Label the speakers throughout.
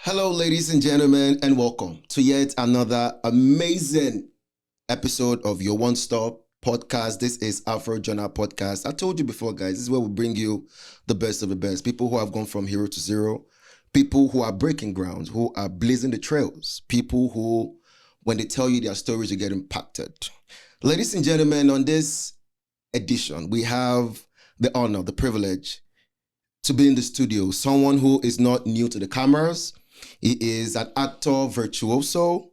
Speaker 1: Hello, ladies and gentlemen, and welcome to yet another amazing episode of your one-stop podcast. This is Afro Journal Podcast. I told you before, guys, this is where we bring you the best of the best. People who have gone from hero to zero, people who are breaking grounds, who are blazing the trails, people who, when they tell you their stories, you get impacted. Ladies and gentlemen, on this edition, we have the honor, the privilege to be in the studio. Someone who is not new to the cameras. He is an actor virtuoso.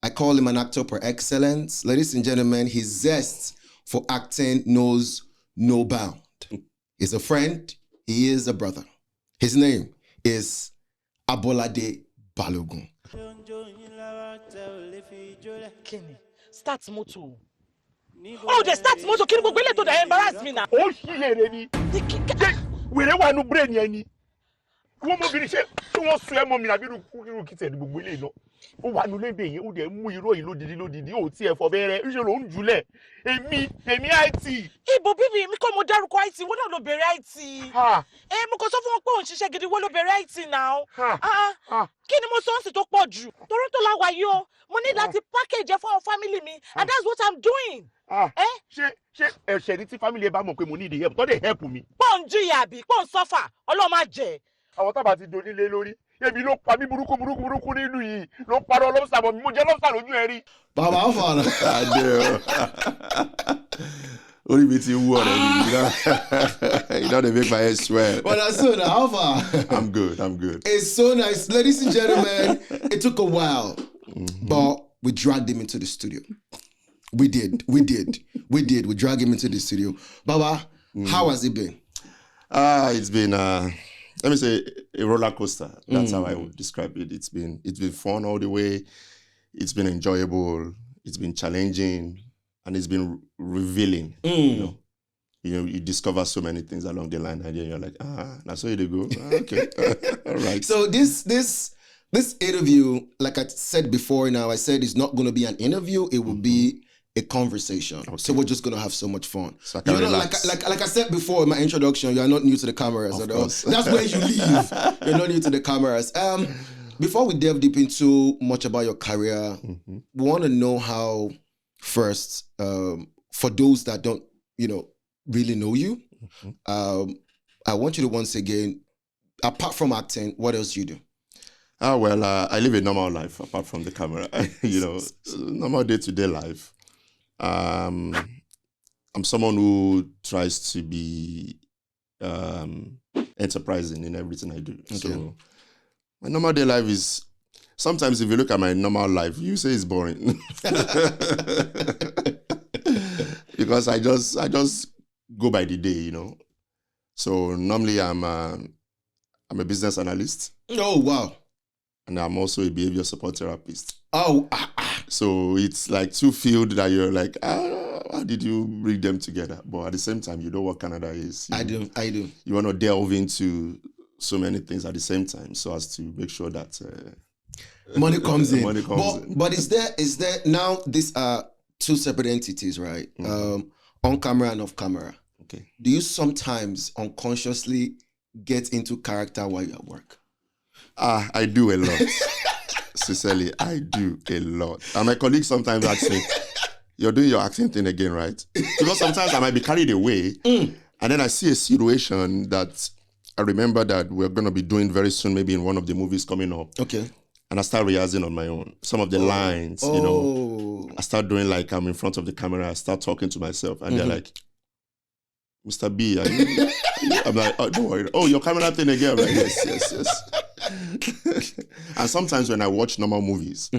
Speaker 1: I call him an actor per excellence. Ladies and gentlemen, his zest for acting knows no bound. He's a friend. He is a brother. His name is Bolade Balogun.
Speaker 2: Kenny, start moto. Oh, the start moto. Can you go to the embarrass me now?
Speaker 3: Oh, she ready. We don't want to bring any. Woman, be said, you want to swim on me. I will look at the Bulino. Oh, one will be you, the Muro, you did the old CF for very usual July. And me, IT.
Speaker 2: Hey, Bobby, me come with that quite see what of the variety. Ha, eh, because of one point, she said, get the one of variety now. Ha, Kenny Mosons to talk about you. Toronto Lawa, yo, money that the package for our family me, and that's what I'm doing.
Speaker 3: She family about money, they help, don't they help me?
Speaker 2: Pon Giabi, pon suffer, Oloma J.
Speaker 3: I want about it, Donny Lelori. If you look, Pabi Buruku, no parallel, some of Mujalo Salon,
Speaker 1: Baba, how far?
Speaker 4: I do. Only meeting you know they make my head swear.
Speaker 1: But that's so how far?
Speaker 4: I'm good.
Speaker 1: It's so nice. Ladies and gentlemen, it took a while, but we dragged him into the studio. We did. We dragged him into the studio. Baba, how has it been?
Speaker 4: It's been let me say a roller coaster. That's how I would describe it. It's been fun all the way. It's been enjoyable. It's been challenging, and it's been revealing. You know, you discover so many things along the line, and then you're like, that's where they go. Okay, all right.
Speaker 1: So this interview, like I said before, now I said it's not going to be an interview. It will be a conversation. Okay. So we're just going to have so much fun.
Speaker 4: So I can
Speaker 1: relax. Like I said before in my introduction, you are not new to the cameras. Of course. That's where you live. You're not new to the cameras. Before we delve deep into much about your career, we want to know how first, for those that don't, really know you, I want you to once again, apart from acting, what else you do?
Speaker 4: I live a normal life apart from the camera. Normal day-to-day life. I'm someone who tries to be enterprising in everything I do. Okay. So my normal day life is, sometimes if you look at my normal life, you say it's boring. Because I just go by the day, So normally I'm a business analyst.
Speaker 1: Oh, wow.
Speaker 4: And I'm also a behavior support therapist.
Speaker 1: Oh,
Speaker 4: So it's like two fields that you're like, how did you bring them together? But at the same time, you know what Canada is.
Speaker 1: I do.
Speaker 4: You want to delve into so many things at the same time, so as to make sure that
Speaker 1: money comes in.
Speaker 4: in.
Speaker 1: But is there now? These are two separate entities, right? On camera and off camera.
Speaker 4: Okay.
Speaker 1: Do you sometimes unconsciously get into character while you're at work?
Speaker 4: I do a lot. Sincerely, I do a lot. And my colleagues sometimes ask me, you're doing your acting thing again, right? Because sometimes I might be carried away, and then I see a situation that I remember that we're going to be doing very soon, maybe in one of the movies coming up.
Speaker 1: Okay.
Speaker 4: And I start rehearsing on my own. Some of the lines, I start doing like I'm in front of the camera, I start talking to myself, and they're like, Mr. B, are you? I'm like, oh, don't worry. Oh, your camera thing again, right? Yes. And sometimes when I watch normal movies,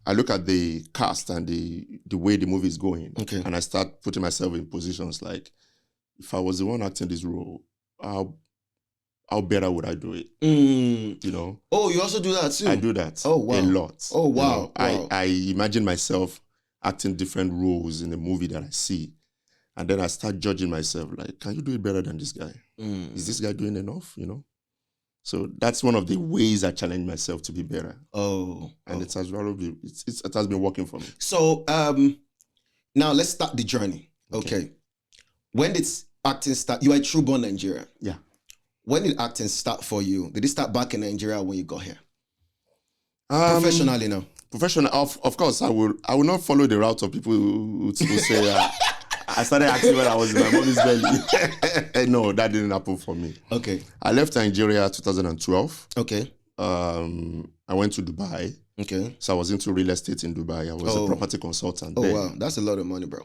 Speaker 4: I look at the cast and the way the movie is going, and I start putting myself in positions like, if I was the one acting this role, how better would I do it?
Speaker 1: Oh, you also do that too?
Speaker 4: I do that.
Speaker 1: Oh, wow.
Speaker 4: A lot.
Speaker 1: Oh, wow.
Speaker 4: I imagine myself acting different roles in the movie that I see. And then I start judging myself, like, can you do it better than this guy? Is this guy doing enough, So that's one of the ways I challenge myself to be better. And it has been working for me.
Speaker 1: So now let's start the journey. Okay. When did acting start? You are a true-born Nigerian.
Speaker 4: Yeah.
Speaker 1: When did acting start for you? Did it start back in Nigeria when you got here? Professionally now.
Speaker 4: Professional, of course, I will not follow the route of people who say I started acting when I was in my mommy's belly. No, that didn't happen for me.
Speaker 1: Okay.
Speaker 4: I left Nigeria 2012.
Speaker 1: Okay.
Speaker 4: I went to Dubai.
Speaker 1: Okay.
Speaker 4: So I was into real estate in Dubai. I was a property consultant.
Speaker 1: Oh, wow. That's a lot of money, bro.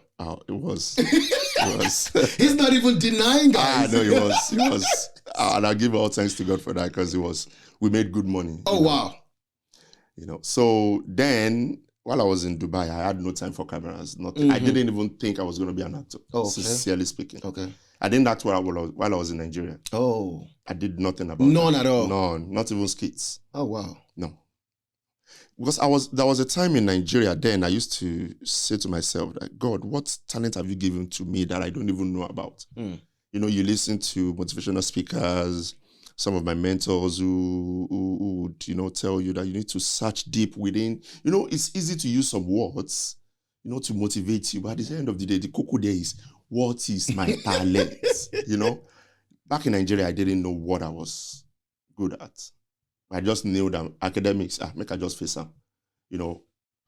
Speaker 4: It was. It was.
Speaker 1: He's not even denying, guys.
Speaker 4: No, it was. It was. And I give all thanks to God for that because we made good money.
Speaker 1: Oh, wow.
Speaker 4: So then, while I was in Dubai, I had no time for cameras. Nothing. I didn't even think I was going to be an actor.
Speaker 1: Oh, okay.
Speaker 4: Sincerely speaking.
Speaker 1: Okay.
Speaker 4: I didn't act while I was in Nigeria.
Speaker 1: Oh.
Speaker 4: I did nothing about
Speaker 1: None
Speaker 4: that.
Speaker 1: at all?
Speaker 4: None. Not even skits.
Speaker 1: Oh, wow.
Speaker 4: No. Because there was a time in Nigeria then I used to say to myself, like, God, what talent have you given to me that I don't even know about? You listen to motivational speakers, some of my mentors who would, tell you that you need to search deep within. It's easy to use some words, to motivate you. But at the end of the day, the cocoa there is, what is my talent? Back in Nigeria, I didn't know what I was good at. I just knew that academics, make I just face them.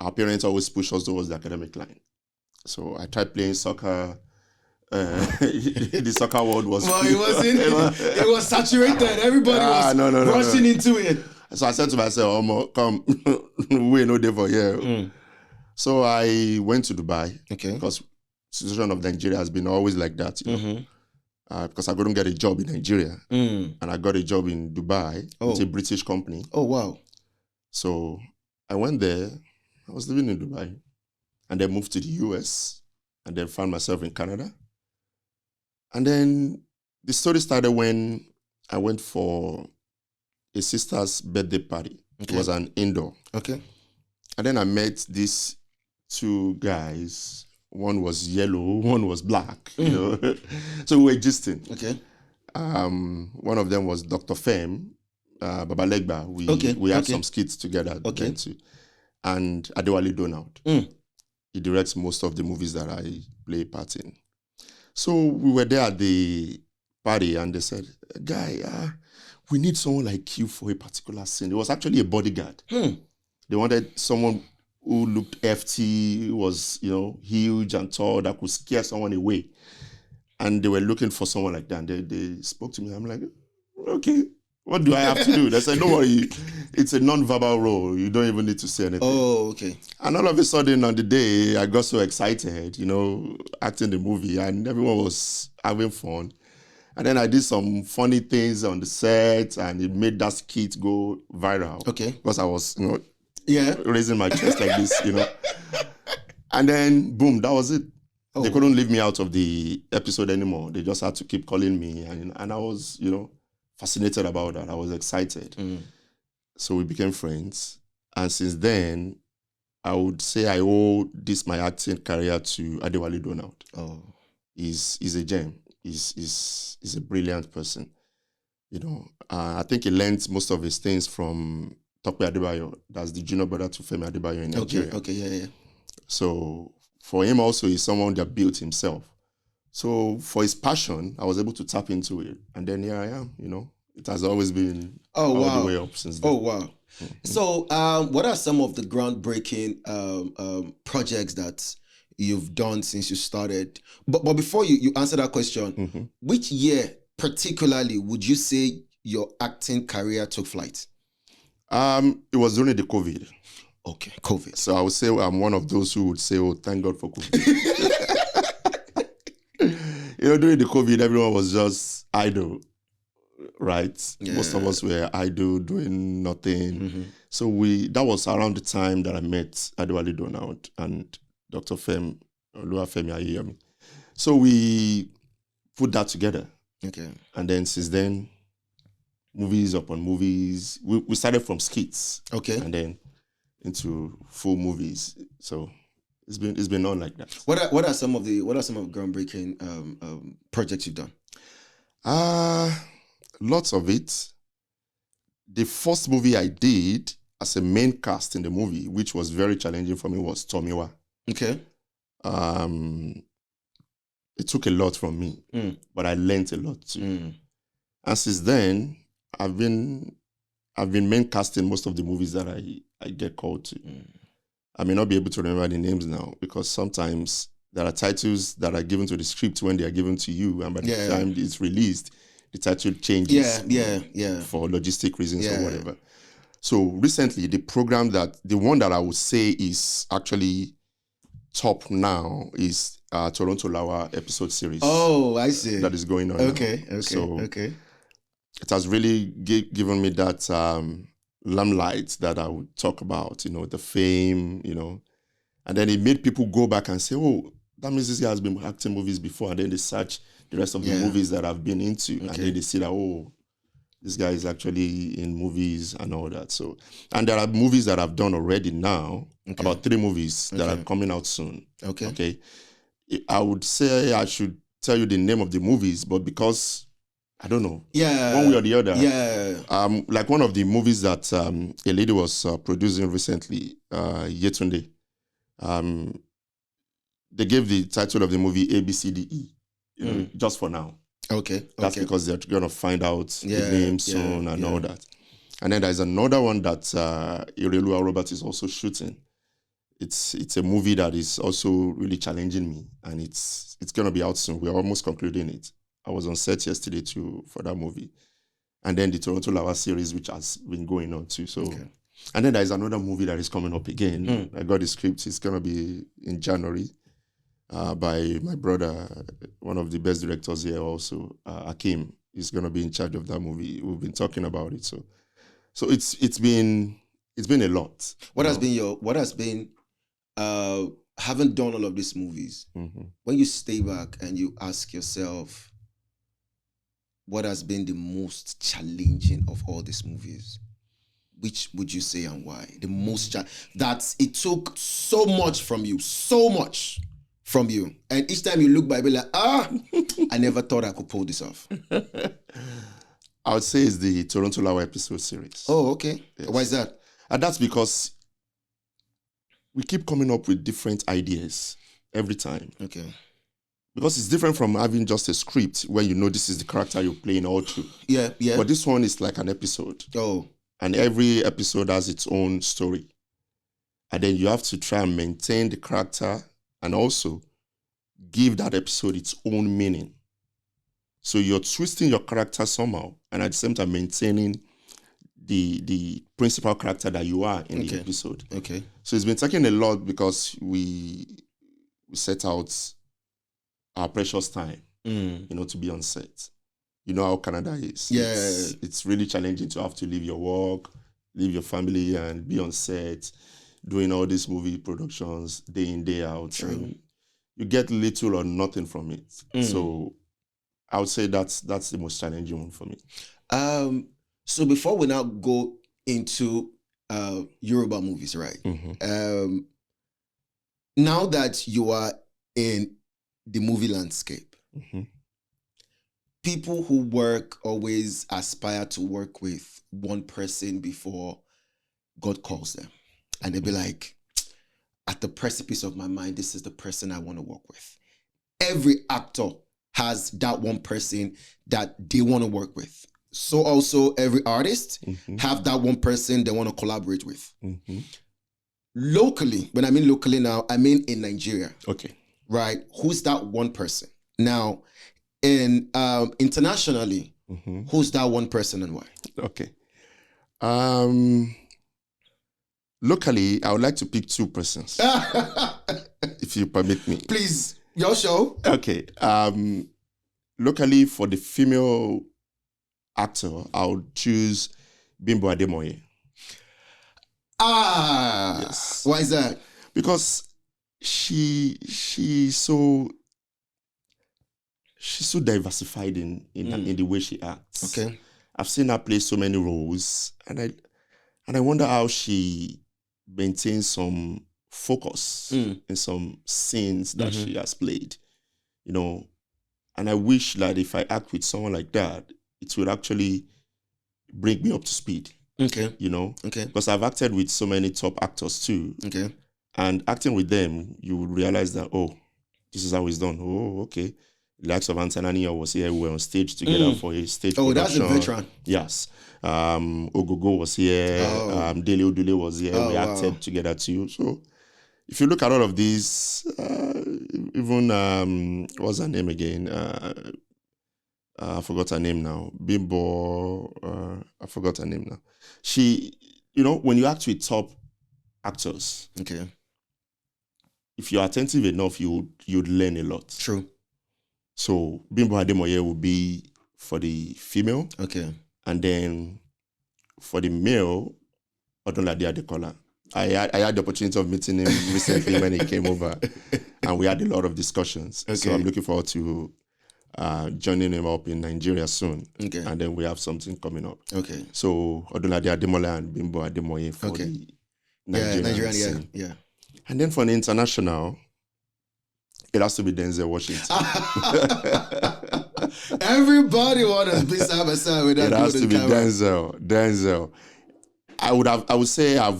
Speaker 4: Our parents always push us towards the academic line. So I tried playing soccer. The soccer world was...
Speaker 1: Well, it was saturated. Everybody was rushing into it.
Speaker 4: So I said to myself, come, we're no day for here. So I went to Dubai.
Speaker 1: Okay.
Speaker 4: Because the situation of Nigeria has been always like that, because I couldn't get a job in Nigeria. And I got a job in Dubai with a British company.
Speaker 1: Oh, wow.
Speaker 4: So I went there. I was living in Dubai. And then moved to the US. And then found myself in Canada. And then the story started when I went for a sister's birthday party.
Speaker 1: Okay.
Speaker 4: It was an indoor.
Speaker 1: Okay.
Speaker 4: And then I met these two guys. One was yellow, one was black. So we were gisting.
Speaker 1: Okay.
Speaker 4: One of them was Dr. Fem, Babalegba. We had some skits together.
Speaker 1: Okay.
Speaker 4: Too. And Adewale Donald. He directs most of the movies that I play part in. So we were there at the party and they said, guy, we need someone like you for a particular scene. It was actually a bodyguard. They wanted someone who looked FT, who was, huge and tall, that could scare someone away. And they were looking for someone like that. And they spoke to me. I'm like, okay, what do I have to do? They said, don't worry, it's a non-verbal role. You don't even need to say anything.
Speaker 1: Oh, okay.
Speaker 4: And all of a sudden on the day, I got so excited, acting the movie, and everyone was having fun. And then I did some funny things on the set, and it made that skit go viral.
Speaker 1: Okay.
Speaker 4: Because I was,
Speaker 1: yeah,
Speaker 4: raising my chest like this, And then, boom, that was it. Oh. They couldn't leave me out of the episode anymore. They just had to keep calling me. And I was, fascinated about that. I was excited. So we became friends. And since then, I would say I owe my acting career to Adewale Donald.
Speaker 1: Oh.
Speaker 4: He's a gem. He's a brilliant person. I think he learned most of his things from Tope Adebayo. That's the junior brother to Femi Adebayo in Nigeria.
Speaker 1: Okay, yeah. So
Speaker 4: for him also, he's someone that built himself. So for his passion, I was able to tap into it. And then here I am, It has always been all the way up since then.
Speaker 1: Oh, wow. So what are some of the groundbreaking projects that you've done since you started? But before you answer that question, which year particularly would you say your acting career took flight?
Speaker 4: It was during the COVID.
Speaker 1: Okay, COVID.
Speaker 4: So I would say I'm one of those who would say, oh, thank God for COVID. During the COVID, everyone was just idle, right? Yeah. Most of us were idle, doing nothing. So that was around the time that I met Adewale Donald and Dr. Fem, Oluwafemi Ayemi. So we put that together.
Speaker 1: Okay.
Speaker 4: And then since then, movies upon movies. We started from skits.
Speaker 1: Okay.
Speaker 4: And then into full movies. So it's been on like that.
Speaker 1: What are some of the groundbreaking projects you've done?
Speaker 4: Lots of it. The first movie I did as a main cast in the movie, which was very challenging for me, was Tomiwa.
Speaker 1: Okay.
Speaker 4: It took a lot from me, but I learned a lot too. And since then, I've been I've been main casting most of the movies that I get called to. I may not be able to remember the names now because sometimes there are titles that are given to the script when they are given to you, and by the time it's released, the title changes. For logistic reasons or whatever. So recently, the one that I would say is actually top now is Toronto Lawa episode series.
Speaker 1: Oh, I see.
Speaker 4: That is going on.
Speaker 1: Okay.
Speaker 4: It has really given me that limelight that I would talk about, the fame, and then it made people go back and say, oh, that means this guy has been acting movies before, and then they search the rest of the movies that I've been into, and then they see that, oh, this guy is actually in movies and all that. So, and there are movies that I've done already now, about 3 movies that are coming out soon. Okay. I would say I should tell you the name of the movies, but because I don't know, one way or the other, like one of the movies that a lady was producing recently, Yetunde, they gave the title of the movie ABCDE, just for now. That's because they're going to find out the name soon and all that. And then there's another one that Irelua Robert is also shooting. It's a movie that is also really challenging me, and it's going to be out soon. We're almost concluding it. I was on set yesterday for that movie. And then the Toronto Lawa series, which has been going on too. So, and then there's another movie that is coming up again. I got the script. It's going to be in January. By my brother, one of the best directors here also, Akim, is going to be in charge of that movie. We've been talking about it. So it's been a lot.
Speaker 1: What has been having done all of these movies, when you stay back and you ask yourself, what has been the most challenging of all these movies? Which would you say and why? The most that it took so much from you, and each time you look back, be like, I never thought I could pull this off.
Speaker 4: I would say it's the Toronto Lawa episode series.
Speaker 1: Oh, okay. Yes. Why is that?
Speaker 4: And that's because we keep coming up with different ideas every time.
Speaker 1: Okay.
Speaker 4: Because it's different from having just a script where you know this is the character you're playing all through.
Speaker 1: Yeah.
Speaker 4: But this one is like an episode.
Speaker 1: Oh.
Speaker 4: And every episode has its own story. And then you have to try and maintain the character and also give that episode its own meaning. So you're twisting your character somehow and at the same time maintaining the principal character that you are in the episode.
Speaker 1: Okay.
Speaker 4: So it's been taking a lot because we set out our precious time, to be on set. You know how Canada is.
Speaker 1: Yeah.
Speaker 4: It's really challenging to have to leave your work, leave your family and be on set, doing all these movie productions day in, day out.
Speaker 1: True.
Speaker 4: And you get little or nothing from it. So I would say that's the most challenging one for me.
Speaker 1: So before we now go into Yoruba movies, right? Now that you are in the movie landscape, people who work always aspire to work with one person before God calls them. And they'll be like, at the precipice of my mind, this is the person I want to work with. Every actor has that one person that they want to work with. So also every artist have that one person they want to collaborate with. Locally, when I mean locally now, I mean in Nigeria.
Speaker 4: Okay.
Speaker 1: Right? Who's that one person? Now, in internationally, who's that one person and why?
Speaker 4: Okay. Locally, I would like to pick 2 persons, if you permit me.
Speaker 1: Please, your show.
Speaker 4: Okay. Locally, for the female actor, I would choose Bimbo Ademoye.
Speaker 1: Yes. Why is that?
Speaker 4: Because she's so diversified in the way she acts.
Speaker 1: Okay.
Speaker 4: I've seen her play so many roles, and I wonder how she maintains some focus in some scenes that she has played, and I wish that if I act with someone like that, it would actually bring me up to speed.
Speaker 1: Okay.
Speaker 4: Okay. Because I've acted with so many top actors too.
Speaker 1: Okay.
Speaker 4: And acting with them, you would realize that, oh, this is how it's done. Oh, okay. likes of Antanania was here. We were on stage together for a stage production.
Speaker 1: That's a veteran.
Speaker 4: Yes. Ogogo was here. Dele Odule was here. We acted together too. So if you look at all of these, even what's her name again? I forgot her name now. Bimbo. I forgot her name now. She, when you act with top actors,
Speaker 1: okay,
Speaker 4: if you're attentive enough, you'd learn a lot.
Speaker 1: True.
Speaker 4: So Bimbo Ademoye will be for the female.
Speaker 1: Okay.
Speaker 4: And then for the male, Odunlade Adekola. I had the opportunity of meeting him recently when he came over, and we had a lot of discussions. Okay. So I'm looking forward to joining him up in Nigeria soon.
Speaker 1: Okay.
Speaker 4: And then we have something coming up.
Speaker 1: Okay.
Speaker 4: So Odunlade Ademola and Bimbo Ademoye for the Nigerian scene.
Speaker 1: Yeah.
Speaker 4: And then for the international, it has to be Denzel Washington.
Speaker 1: Everybody wants to be side by side with that.
Speaker 4: It has to be Denzel. I would say I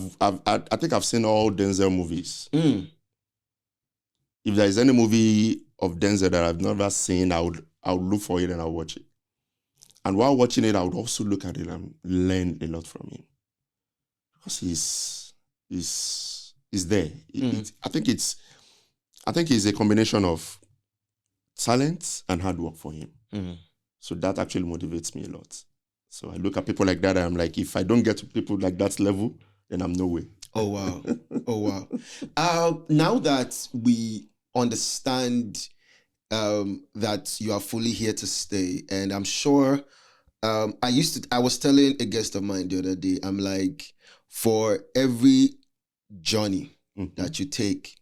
Speaker 4: think I've seen all Denzel movies. If there is any movie of Denzel that I've never seen, I would look for it and I'll watch it. And while watching it, I would also look at it and learn a lot from him. Because he's there. I think it's a combination of talent and hard work for him. So that actually motivates me a lot. So I look at people like that and I'm like, if I don't get to people like that level, then I'm no way.
Speaker 1: Oh, wow. Now that we understand that you are fully here to stay, and I'm sure I was telling a guest of mine the other day, I'm like, for every journey that you take,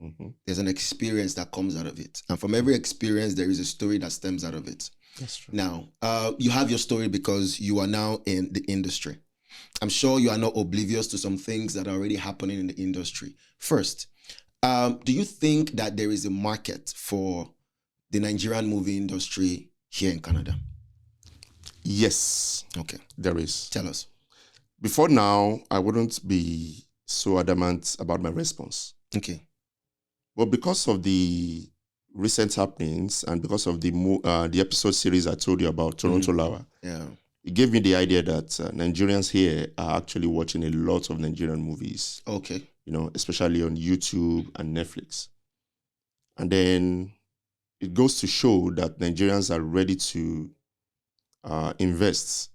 Speaker 1: there's an experience that comes out of it. And from every experience, there is a story that stems out of it.
Speaker 4: That's true.
Speaker 1: Now, you have your story because you are now in the industry. I'm sure you are not oblivious to some things that are already happening in the industry. First, do you think that there is a market for the Nigerian movie industry here in Canada?
Speaker 4: Yes.
Speaker 1: Okay.
Speaker 4: There is.
Speaker 1: Tell us.
Speaker 4: Before now, I wouldn't be so adamant about my response.
Speaker 1: Okay.
Speaker 4: But because of the recent happenings and because of the episode series I told you about, Toronto Lawa, it gave me the idea that Nigerians here are actually watching a lot of Nigerian movies.
Speaker 1: Okay.
Speaker 4: Especially on YouTube and Netflix. And then it goes to show that Nigerians are ready to invest.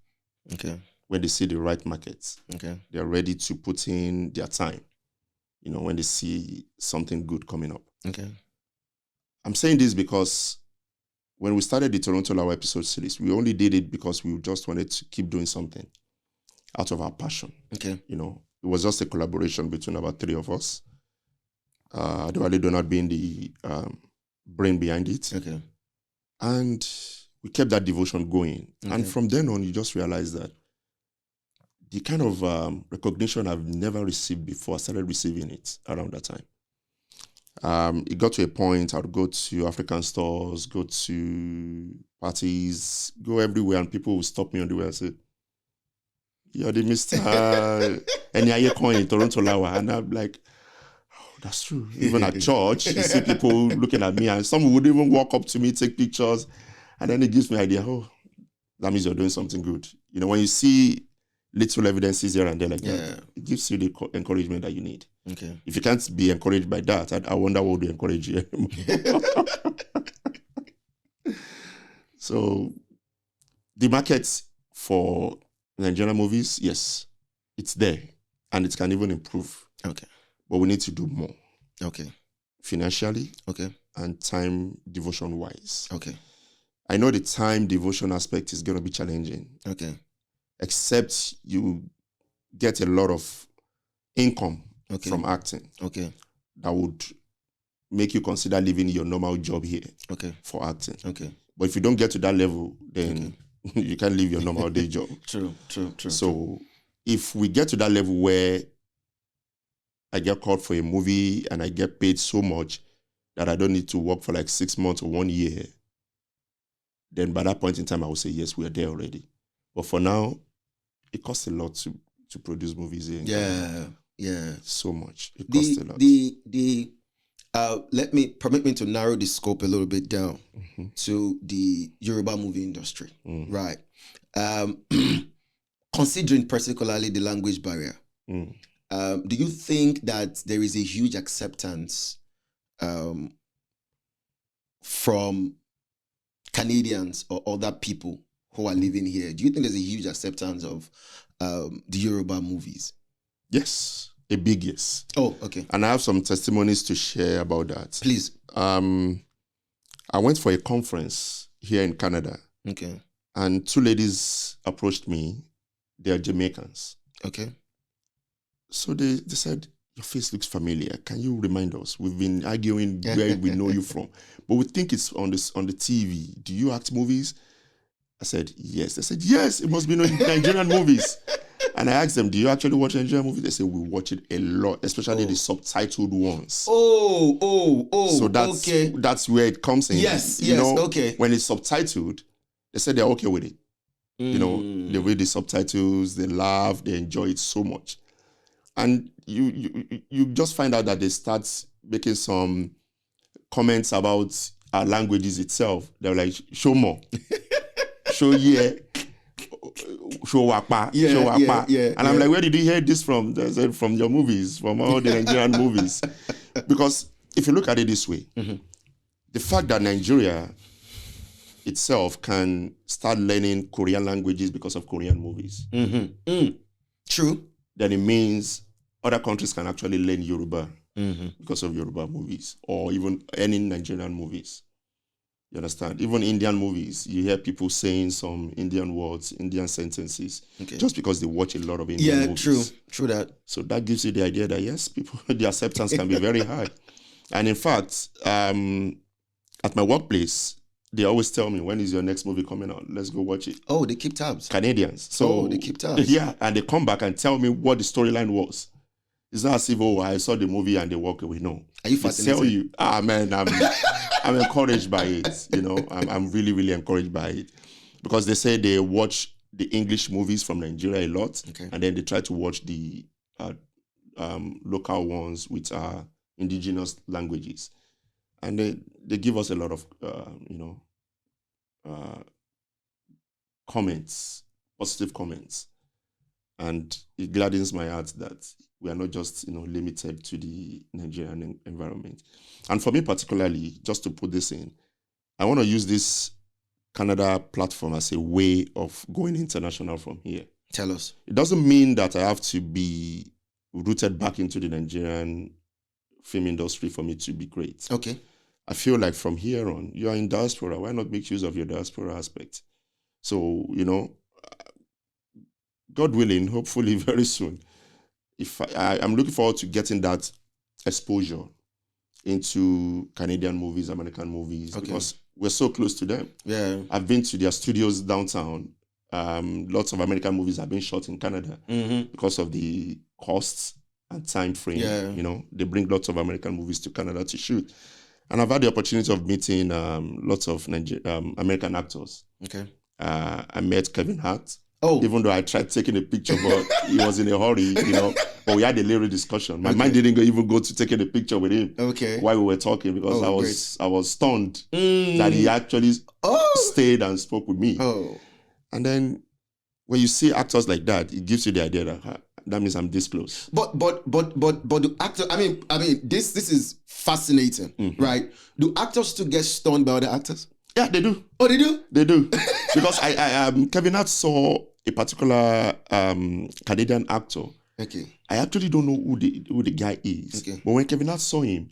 Speaker 1: Okay.
Speaker 4: When they see the right markets.
Speaker 1: Okay.
Speaker 4: They're ready to put in their time, when they see something good coming up.
Speaker 1: Okay.
Speaker 4: I'm saying this because when we started the Toronto Lawa episode series, we only did it because we just wanted to keep doing something out of our passion.
Speaker 1: Okay.
Speaker 4: It was just a collaboration between about three of us. Adewale Donald being the brain behind it.
Speaker 1: Okay.
Speaker 4: And we kept that devotion going.
Speaker 1: Okay.
Speaker 4: And from then on, you just realize that the kind of recognition I've never received before, I started receiving it around that time. It got to a point I would go to African stores, go to parties, go everywhere, and people would stop me on the way and say, "You're the Mr. Enyaye Coin Toronto Lawa." And I'm like, "Oh, that's true." Even at church, you see people looking at me, and some would even walk up to me, take pictures, and then it gives me an idea, oh, that means you're doing something good. When you see little evidences here and there like that, it gives you the encouragement that you need.
Speaker 1: Okay.
Speaker 4: If you can't be encouraged by that, I wonder what would encourage you anymore. So, the market for Nigerian movies, yes, it's there. And it can even improve.
Speaker 1: Okay.
Speaker 4: But we need to do more.
Speaker 1: Okay.
Speaker 4: Financially.
Speaker 1: Okay.
Speaker 4: And time devotion-wise.
Speaker 1: Okay.
Speaker 4: I know the time devotion aspect is going to be challenging.
Speaker 1: Okay.
Speaker 4: Except you get a lot of income from acting.
Speaker 1: Okay.
Speaker 4: That would make you consider leaving your normal job here for acting.
Speaker 1: Okay.
Speaker 4: But if you don't get to that level, then you can't leave your normal day job.
Speaker 1: True.
Speaker 4: So if we get to that level where I get called for a movie and I get paid so much that I don't need to work for like 6 months or 1 year, then by that point in time, I will say, yes, we are there already. But for now, it costs a lot to produce movies here.
Speaker 1: Yeah.
Speaker 4: So much. It costs a lot.
Speaker 1: Permit me to narrow the scope a little bit down to the Yoruba movie industry, right? Considering particularly the language barrier, do you think that there is a huge acceptance from Canadians or other people who are living here? Do you think there's a huge acceptance of the Yoruba movies?
Speaker 4: Yes, a big yes.
Speaker 1: Oh, okay.
Speaker 4: And I have some testimonies to share about that.
Speaker 1: Please.
Speaker 4: I went for a conference here in Canada.
Speaker 1: Okay.
Speaker 4: And 2 ladies approached me. They are Jamaicans.
Speaker 1: Okay.
Speaker 4: So they said, your face looks familiar. Can you remind us? We've been arguing where we know you from. But we think it's on the TV. Do you act movies? I said, yes. They said, yes, it must be Nigerian movies. And I asked them, do you actually watch Nigerian movies? They said, we watch it a lot, especially the subtitled ones. So that's where it comes in.
Speaker 1: Yes, okay.
Speaker 4: When it's subtitled, they said they're okay with it. You know, they read the subtitles, they laugh, they enjoy it so much. And you just find out that they start making some comments about our languages itself. They're like, show more. Show show wakpa.
Speaker 1: Yeah.
Speaker 4: And I'm like, where did you hear this from? They said, from your movies, from all the Nigerian movies. Because if you look at it this way, the fact that Nigeria itself can start learning Korean languages because of Korean movies.
Speaker 1: True.
Speaker 4: Then it means other countries can actually learn Yoruba because of Yoruba movies, or even any Nigerian movies. You understand? Even Indian movies, you hear people saying some Indian words, Indian sentences, just because they watch a lot of Indian movies.
Speaker 1: True that.
Speaker 4: So that gives you the idea that yes, people, the acceptance can be very high. And in fact, at my workplace, they always tell me, when is your next movie coming out? Let's go watch it.
Speaker 1: Oh, they keep tabs.
Speaker 4: Canadians. So
Speaker 1: they keep tabs.
Speaker 4: Yeah, and they come back and tell me what the storyline was. It's not as if, I saw the movie and they walk away. No.
Speaker 1: Are you fascinated?
Speaker 4: They tell you, man, I'm encouraged by it. You know, I'm really, really encouraged by it. Because they say they watch the English movies from Nigeria a lot, and then they try to watch the local ones with indigenous languages. And they give us a lot of, comments, positive comments. And it gladdens my heart that we are not just, limited to the Nigerian environment. And for me particularly, just to put this in, I want to use this Canada platform as a way of going international from here.
Speaker 1: Tell us.
Speaker 4: It doesn't mean that I have to be rooted back into the Nigerian film industry for me to be great.
Speaker 1: Okay.
Speaker 4: I feel like from here on, you are in diaspora. Why not make use of your diaspora aspect? So, God willing, hopefully very soon, if I'm looking forward to getting that exposure into Canadian movies, American movies, because we're so close to them.
Speaker 1: Yeah.
Speaker 4: I've been to their studios downtown. Lots of American movies have been shot in Canada because of the costs and time frame.
Speaker 1: Yeah.
Speaker 4: They bring lots of American movies to Canada to shoot. And I've had the opportunity of meeting lots of American actors.
Speaker 1: Okay.
Speaker 4: I met Kevin Hart.
Speaker 1: Oh.
Speaker 4: Even though I tried taking a picture, but he was in a hurry, But we had a little discussion. My mind didn't even go to taking a picture with him.
Speaker 1: Okay.
Speaker 4: While we were talking, because I was stunned that he actually stayed and spoke with me.
Speaker 1: Oh.
Speaker 4: And then when you see actors like that, it gives you the idea that that means I'm this close.
Speaker 1: But the actor, I mean, this is fascinating, right? Do actors still get stunned by other actors?
Speaker 4: Yeah, they do.
Speaker 1: Oh, they do?
Speaker 4: They do. Because Kevin Hart saw a particular Canadian actor.
Speaker 1: Okay.
Speaker 4: I actually don't know who the guy is.
Speaker 1: Okay.
Speaker 4: But when Kevin Hart saw him,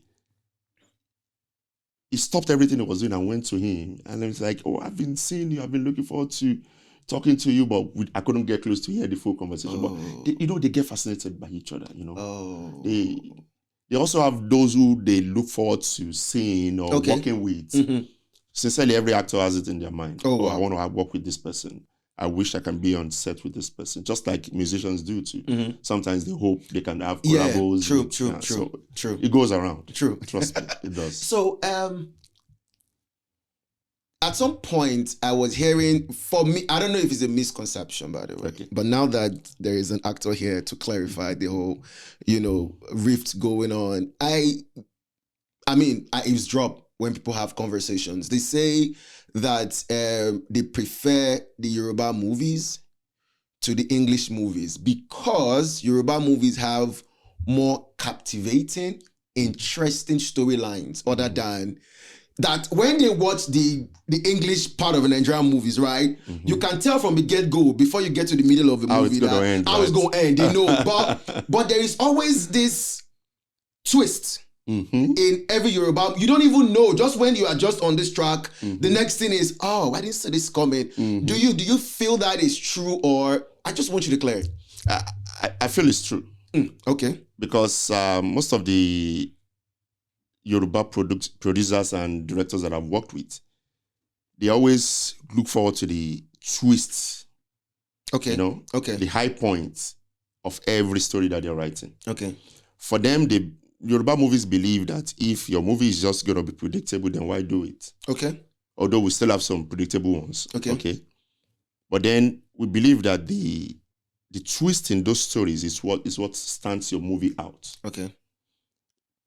Speaker 4: he stopped everything he was doing and went to him. And he was like, I've been seeing you. I've been looking forward to talking to you, but I couldn't get close to hear the full conversation. But they get fascinated by each other,
Speaker 1: Oh.
Speaker 4: They also have those who they look forward to seeing or working with. Sincerely, every actor has it in their mind.
Speaker 1: Wow.
Speaker 4: I want to work with this person. I wish I can be on set with this person, just like musicians do too. Sometimes they hope they can have collabos.
Speaker 1: True.
Speaker 4: It goes around.
Speaker 1: True.
Speaker 4: Trust me, it does.
Speaker 1: So, at some point, I was hearing, for me, I don't know if it's a misconception, by the way, but now that there is an actor here to clarify the whole, rift going on, eavesdrop when people have conversations. They say that they prefer the Yoruba movies to the English movies because Yoruba movies have more captivating, interesting storylines other than that. When they watch the English part of the Nigerian movies, right, you can tell from the get-go before you get to the middle of the movie how it's going to end. They know, but there is always this twist in every Yoruba. You don't even know. Just when you are just on this track, the next thing is, oh, I didn't see this coming. Do you feel that is true, or I just want you to clear it?
Speaker 4: I feel it's true.
Speaker 1: Okay.
Speaker 4: Because most of the Yoruba producers and directors that I've worked with, they always look forward to the twists.
Speaker 1: Okay.
Speaker 4: The high points of every story that they're writing.
Speaker 1: Okay.
Speaker 4: For them, the Yoruba movies believe that if your movie is just going to be predictable, then why do it?
Speaker 1: Okay.
Speaker 4: Although we still have some predictable ones.
Speaker 1: Okay.
Speaker 4: But then we believe that the twist in those stories is what stands your movie out.
Speaker 1: Okay.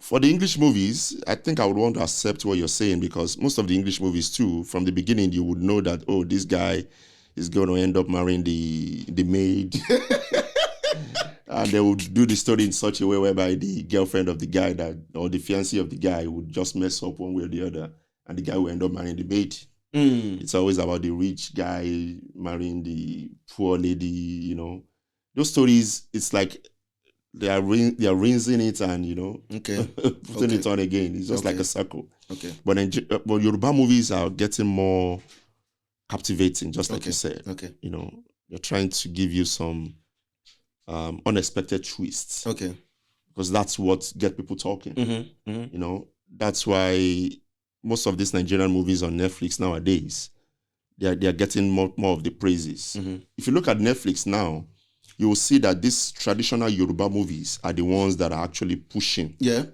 Speaker 4: For the English movies, I think I would want to accept what you're saying, because most of the English movies too, from the beginning, you would know that, oh, this guy is going to end up marrying the maid. And they would do the story in such a way whereby the girlfriend of the guy or the fiancé of the guy would just mess up one way or the other, and the guy will end up marrying the maid. It's always about the rich guy marrying the poor lady, Those stories, it's like they are rinsing it and, putting it on again. It's just like a circle. Okay. But Yoruba movies are getting more captivating, just like you said. Okay. They're trying to give you some unexpected twists. Okay. Because that's what gets people talking. That's why most of these Nigerian movies on Netflix nowadays, they are getting more of the praises. If you look at Netflix now, you will see that these traditional Yoruba movies are the ones that are actually pushing. Yep.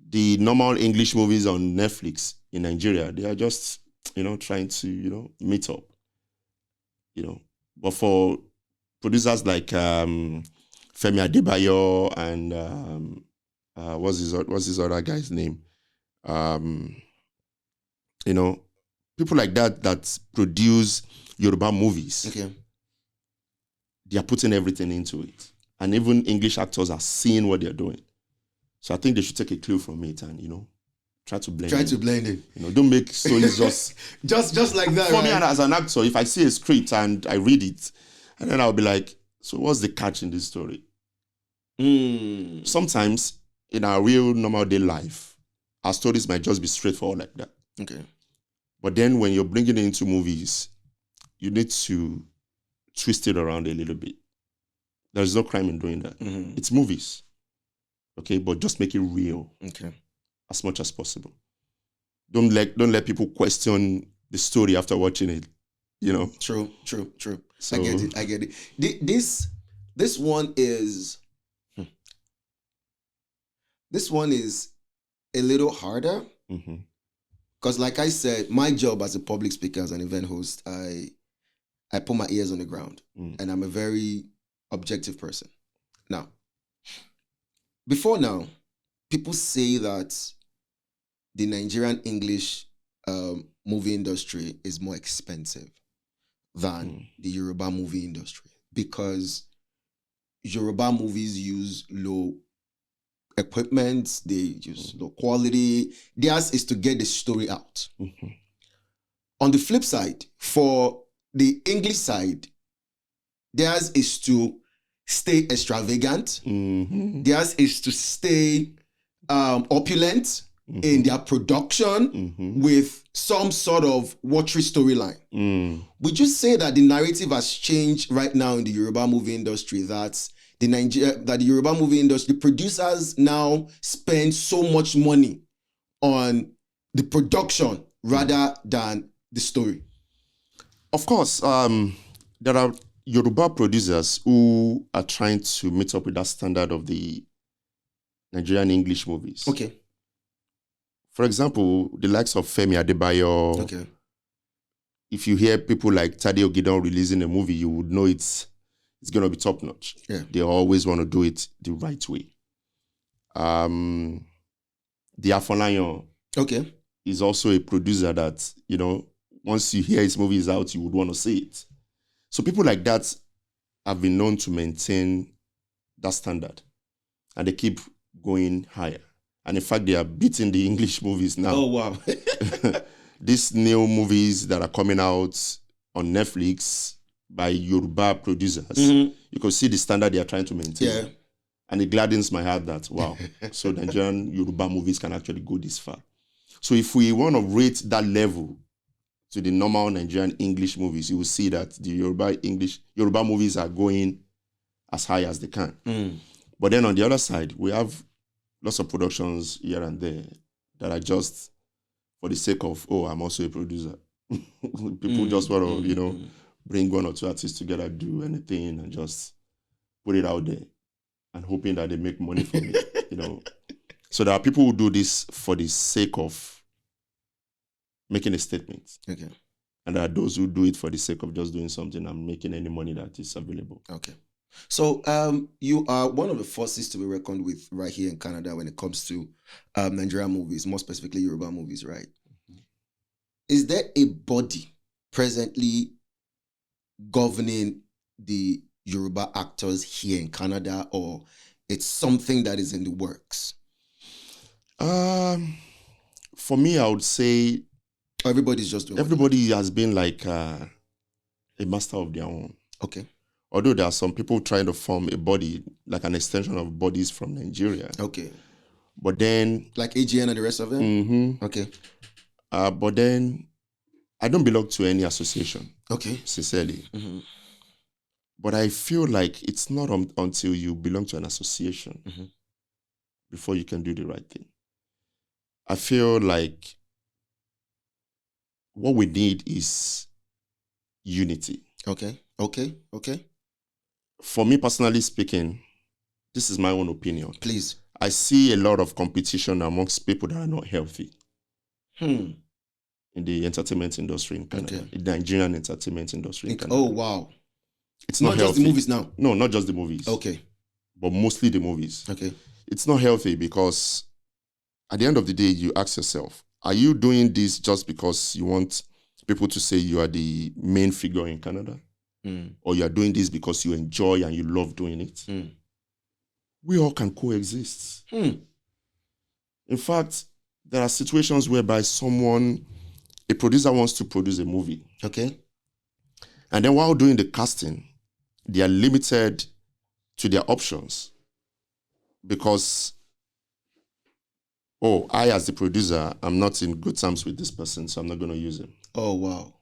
Speaker 4: The normal English movies on Netflix in Nigeria, they are just, trying to, meet up. But for producers like Femi Adebayo and what's his other guy's name? People like that produce Yoruba movies. Okay. They are putting everything into it. And even English actors are seeing what they're doing. So I think they should take a clue from it and, try to blend it. Don't make stories
Speaker 1: just like that.
Speaker 4: For me, as an actor, if I see a script and I read it, and then I'll be like, so what's the catch in this story? Sometimes in our real normal day life, our stories might just be straightforward like that. Okay. But then when you're bringing it into movies, you need to twist it around a little bit. There's no crime in doing that. It's movies. Okay, but just make it real. Okay. As much as possible. Don't let people question the story after watching it.
Speaker 1: True. So, I get it. This one is a little harder. Because like I said, my job as a public speaker, as an event host, I put my ears on the ground. And I'm a very objective person. Now, before now, people say that the Nigerian English movie industry is more expensive than the Yoruba movie industry because Yoruba movies use low equipment, they use low quality. Theirs is to get the story out. On the flip side, for the English side, theirs is to stay extravagant. Theirs is to stay opulent in their production with some sort of watery storyline. Would you say that the narrative has changed right now in the Yoruba movie industry, that the Yoruba movie industry producers now spend so much money on the production rather than the story?
Speaker 4: Of course, there are Yoruba producers who are trying to meet up with that standard of the Nigerian English movies. Okay. For example, the likes of Femi Adebayo. Okay. If you hear people like Tade Ogidon releasing a movie, you would know it's going to be top notch. Yeah. They always want to do it the right way. the Afolayan
Speaker 1: Okay.
Speaker 4: is also a producer that, once you hear his movie is out, you would want to see it. So people like that have been known to maintain that standard. And they keep going higher. And in fact, they are beating the English movies now.
Speaker 1: Oh, wow.
Speaker 4: These new movies that are coming out on Netflix by Yoruba producers, you can see the standard they are trying to maintain.
Speaker 1: Yeah.
Speaker 4: And it gladdens my heart that, wow, so Nigerian Yoruba movies can actually go this far. So if we want to rate that level to the normal Nigerian English movies, you will see that the Yoruba movies are going as high as they can. But then on the other side, we have lots of productions here and there that are just for the sake of, I'm also a producer. People just want to, bring one or two artists together, do anything, and just put it out there and hoping that they make money from it, So there are people who do this for the sake of making a statement.
Speaker 1: Okay.
Speaker 4: And there are those who do it for the sake of just doing something and making any money that is available.
Speaker 1: Okay. So you are one of the forces to be reckoned with right here in Canada when it comes to Nigerian movies, more specifically Yoruba movies, right? Is there a body presently governing the Yoruba actors here in Canada, or it's something that is in the works?
Speaker 4: For me, I would say
Speaker 1: everybody's just doing
Speaker 4: everybody has been like a master of their own.
Speaker 1: Okay.
Speaker 4: Although there are some people trying to form a body, like an extension of bodies from Nigeria.
Speaker 1: Okay.
Speaker 4: But then...
Speaker 1: like AGN and the rest of them?
Speaker 4: Mm-hmm.
Speaker 1: Okay.
Speaker 4: But then I don't belong to any association.
Speaker 1: Okay.
Speaker 4: Sincerely. But I feel like it's not until you belong to an association before you can do the right thing. I feel like what we need is unity.
Speaker 1: Okay.
Speaker 4: For me, personally speaking, this is my own opinion.
Speaker 1: Please.
Speaker 4: I see a lot of competition amongst people that are not healthy in the entertainment industry in Canada, the Nigerian entertainment industry in Canada.
Speaker 1: Oh, wow.
Speaker 4: It's not
Speaker 1: healthy. Just the movies now?
Speaker 4: No, not just the movies.
Speaker 1: Okay.
Speaker 4: But mostly the movies.
Speaker 1: Okay.
Speaker 4: It's not healthy because at the end of the day, you ask yourself, are you doing this just because you want people to say you are the main figure in Canada? Or you are doing this because you enjoy and you love doing it? We all can coexist. In fact, there are situations whereby a producer wants to produce a movie.
Speaker 1: Okay.
Speaker 4: And then while doing the casting, they are limited to their options because, I as the producer, I'm not in good terms with this person, so I'm not going to use him.
Speaker 1: Oh, wow.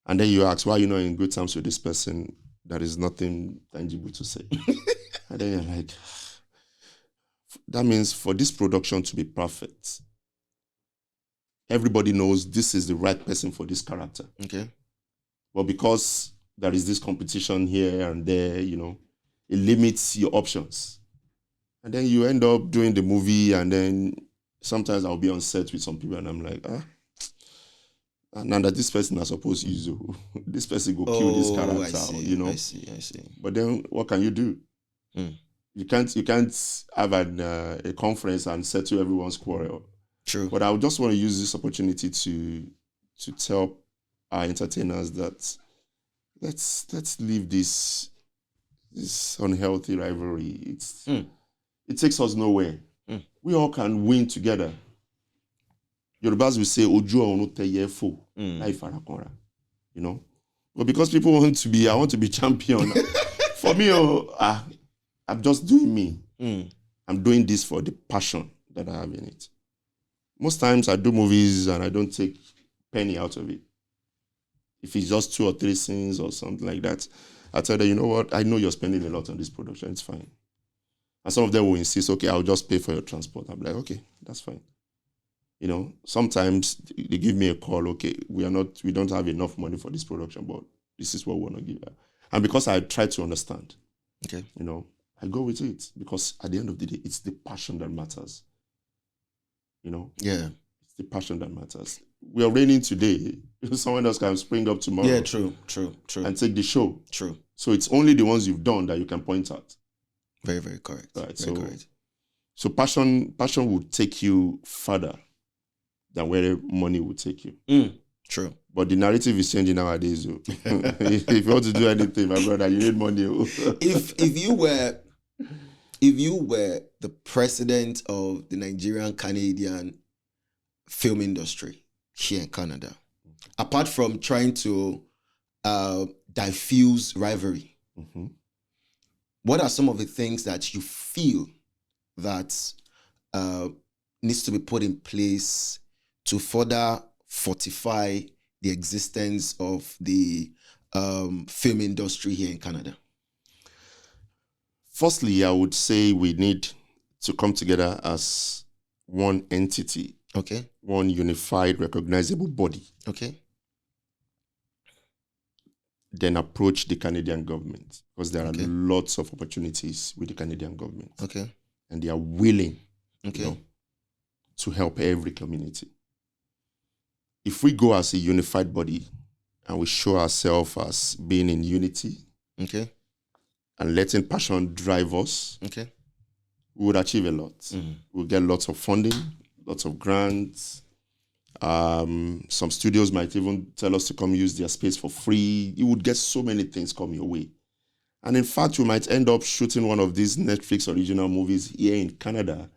Speaker 4: And then you ask, why are you not in good terms with this person? There is nothing tangible to say. And then you're like, that means for this production to be perfect, everybody knows this is the right person for this character.
Speaker 1: Okay.
Speaker 4: But because there is this competition here and there, it limits your options. And then you end up doing the movie, and then sometimes I'll be on set with some people and I'm like, now that this person is supposed to use you, this person go kill this character,
Speaker 1: I see.
Speaker 4: But then what can you do? You can't have a conference and settle everyone's quarrel.
Speaker 1: True.
Speaker 4: But I would just want to use this opportunity to tell our entertainers that let's leave this unhealthy rivalry. It takes us nowhere. We all can win together. Yorubas will say, Ojo onu teye fo, lai farakanra. But because people I want to be champion. For me, I'm just doing me. I'm doing this for the passion that I have in it. Most times I do movies and I don't take penny out of it. If it's just 2 or 3 scenes or something like that, I tell them, you know what, I know you're spending a lot on this production, it's fine. And some of them will insist, okay, I'll just pay for your transport. I'm like, okay, that's fine. Sometimes they give me a call, okay, we don't have enough money for this production, but this is what we want to give her. And because I try to understand,
Speaker 1: okay,
Speaker 4: I go with it because at the end of the day, it's the passion that matters.
Speaker 1: Yeah.
Speaker 4: It's the passion that matters. We are raining today. Someone else can spring up tomorrow.
Speaker 1: Yeah, true.
Speaker 4: And take the show.
Speaker 1: True.
Speaker 4: So it's only the ones you've done that you can point at.
Speaker 1: Very, very correct.
Speaker 4: Right.
Speaker 1: Very correct.
Speaker 4: So passion will take you further than where money will take you.
Speaker 1: True.
Speaker 4: But the narrative is changing nowadays. If you want to do anything, my brother, you need money.
Speaker 1: If you were the president of the Nigerian Canadian film industry here in Canada, apart from trying to diffuse rivalry, what are some of the things that you feel that needs to be put in place to further fortify the existence of the film industry here in Canada?
Speaker 4: Firstly, I would say we need to come together as one entity.
Speaker 1: Okay.
Speaker 4: One unified, recognizable body.
Speaker 1: Okay.
Speaker 4: Then approach the Canadian government, because there are lots of opportunities with the Canadian government.
Speaker 1: Okay.
Speaker 4: And they are willing
Speaker 1: to
Speaker 4: help every community. If we go as a unified body and we show ourselves as being in unity, and letting passion drive us, we would achieve a lot. We'll get lots of funding, lots of grants. Some studios might even tell us to come use their space for free. You would get so many things come your way. And in fact, we might end up shooting one of these Netflix original movies here in Canada,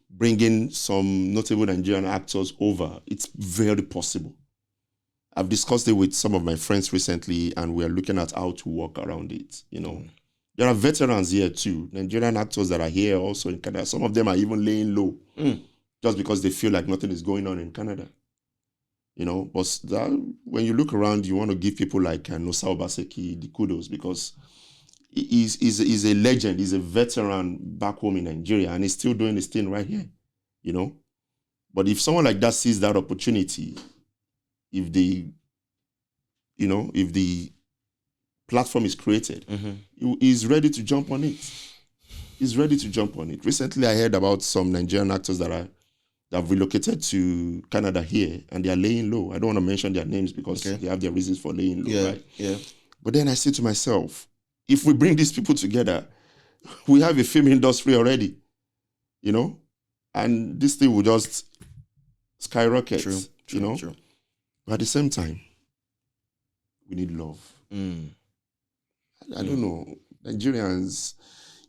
Speaker 4: bringing some notable Nigerian actors over. It's very possible. I've discussed it with some of my friends recently, and we're looking at how to work around it, There are veterans here too, Nigerian actors that are here also in Canada. Some of them are even laying low just because they feel like nothing is going on in Canada. But when you look around, you want to give people like Nosa Obaseki the kudos, because he's a legend. He's a veteran back home in Nigeria, and he's still doing his thing right here, But if someone like that sees that opportunity, if the platform is created, he's ready to jump on it. Recently, I heard about some Nigerian actors that have relocated to Canada here, and they are laying low. I don't want to mention their names because they have their reasons for laying low, right?
Speaker 1: Yeah.
Speaker 4: But then I say to myself, if we bring these people together, we have a film industry already, and this thing will just skyrocket,
Speaker 1: True.
Speaker 4: But at the same time, we need love. I don't know, Nigerians,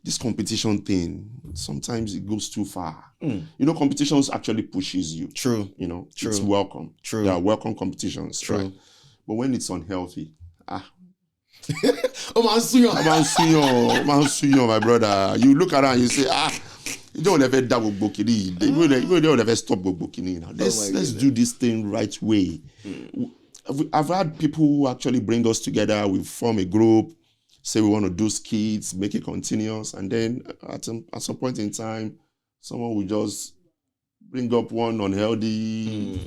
Speaker 4: this competition thing, sometimes it goes too far. Competitions actually pushes you.
Speaker 1: True.
Speaker 4: It's welcome.
Speaker 1: True.
Speaker 4: There are welcome competitions.
Speaker 1: True.
Speaker 4: Right? But when it's unhealthy,
Speaker 1: man,
Speaker 4: my brother, you look around and you say, you don't ever stop Bokini now. Let's do this thing right way. I've had people who actually bring us together. We form a group, say we want to do skits, make it continuous, and then at some point in time, someone will just bring up one unhealthy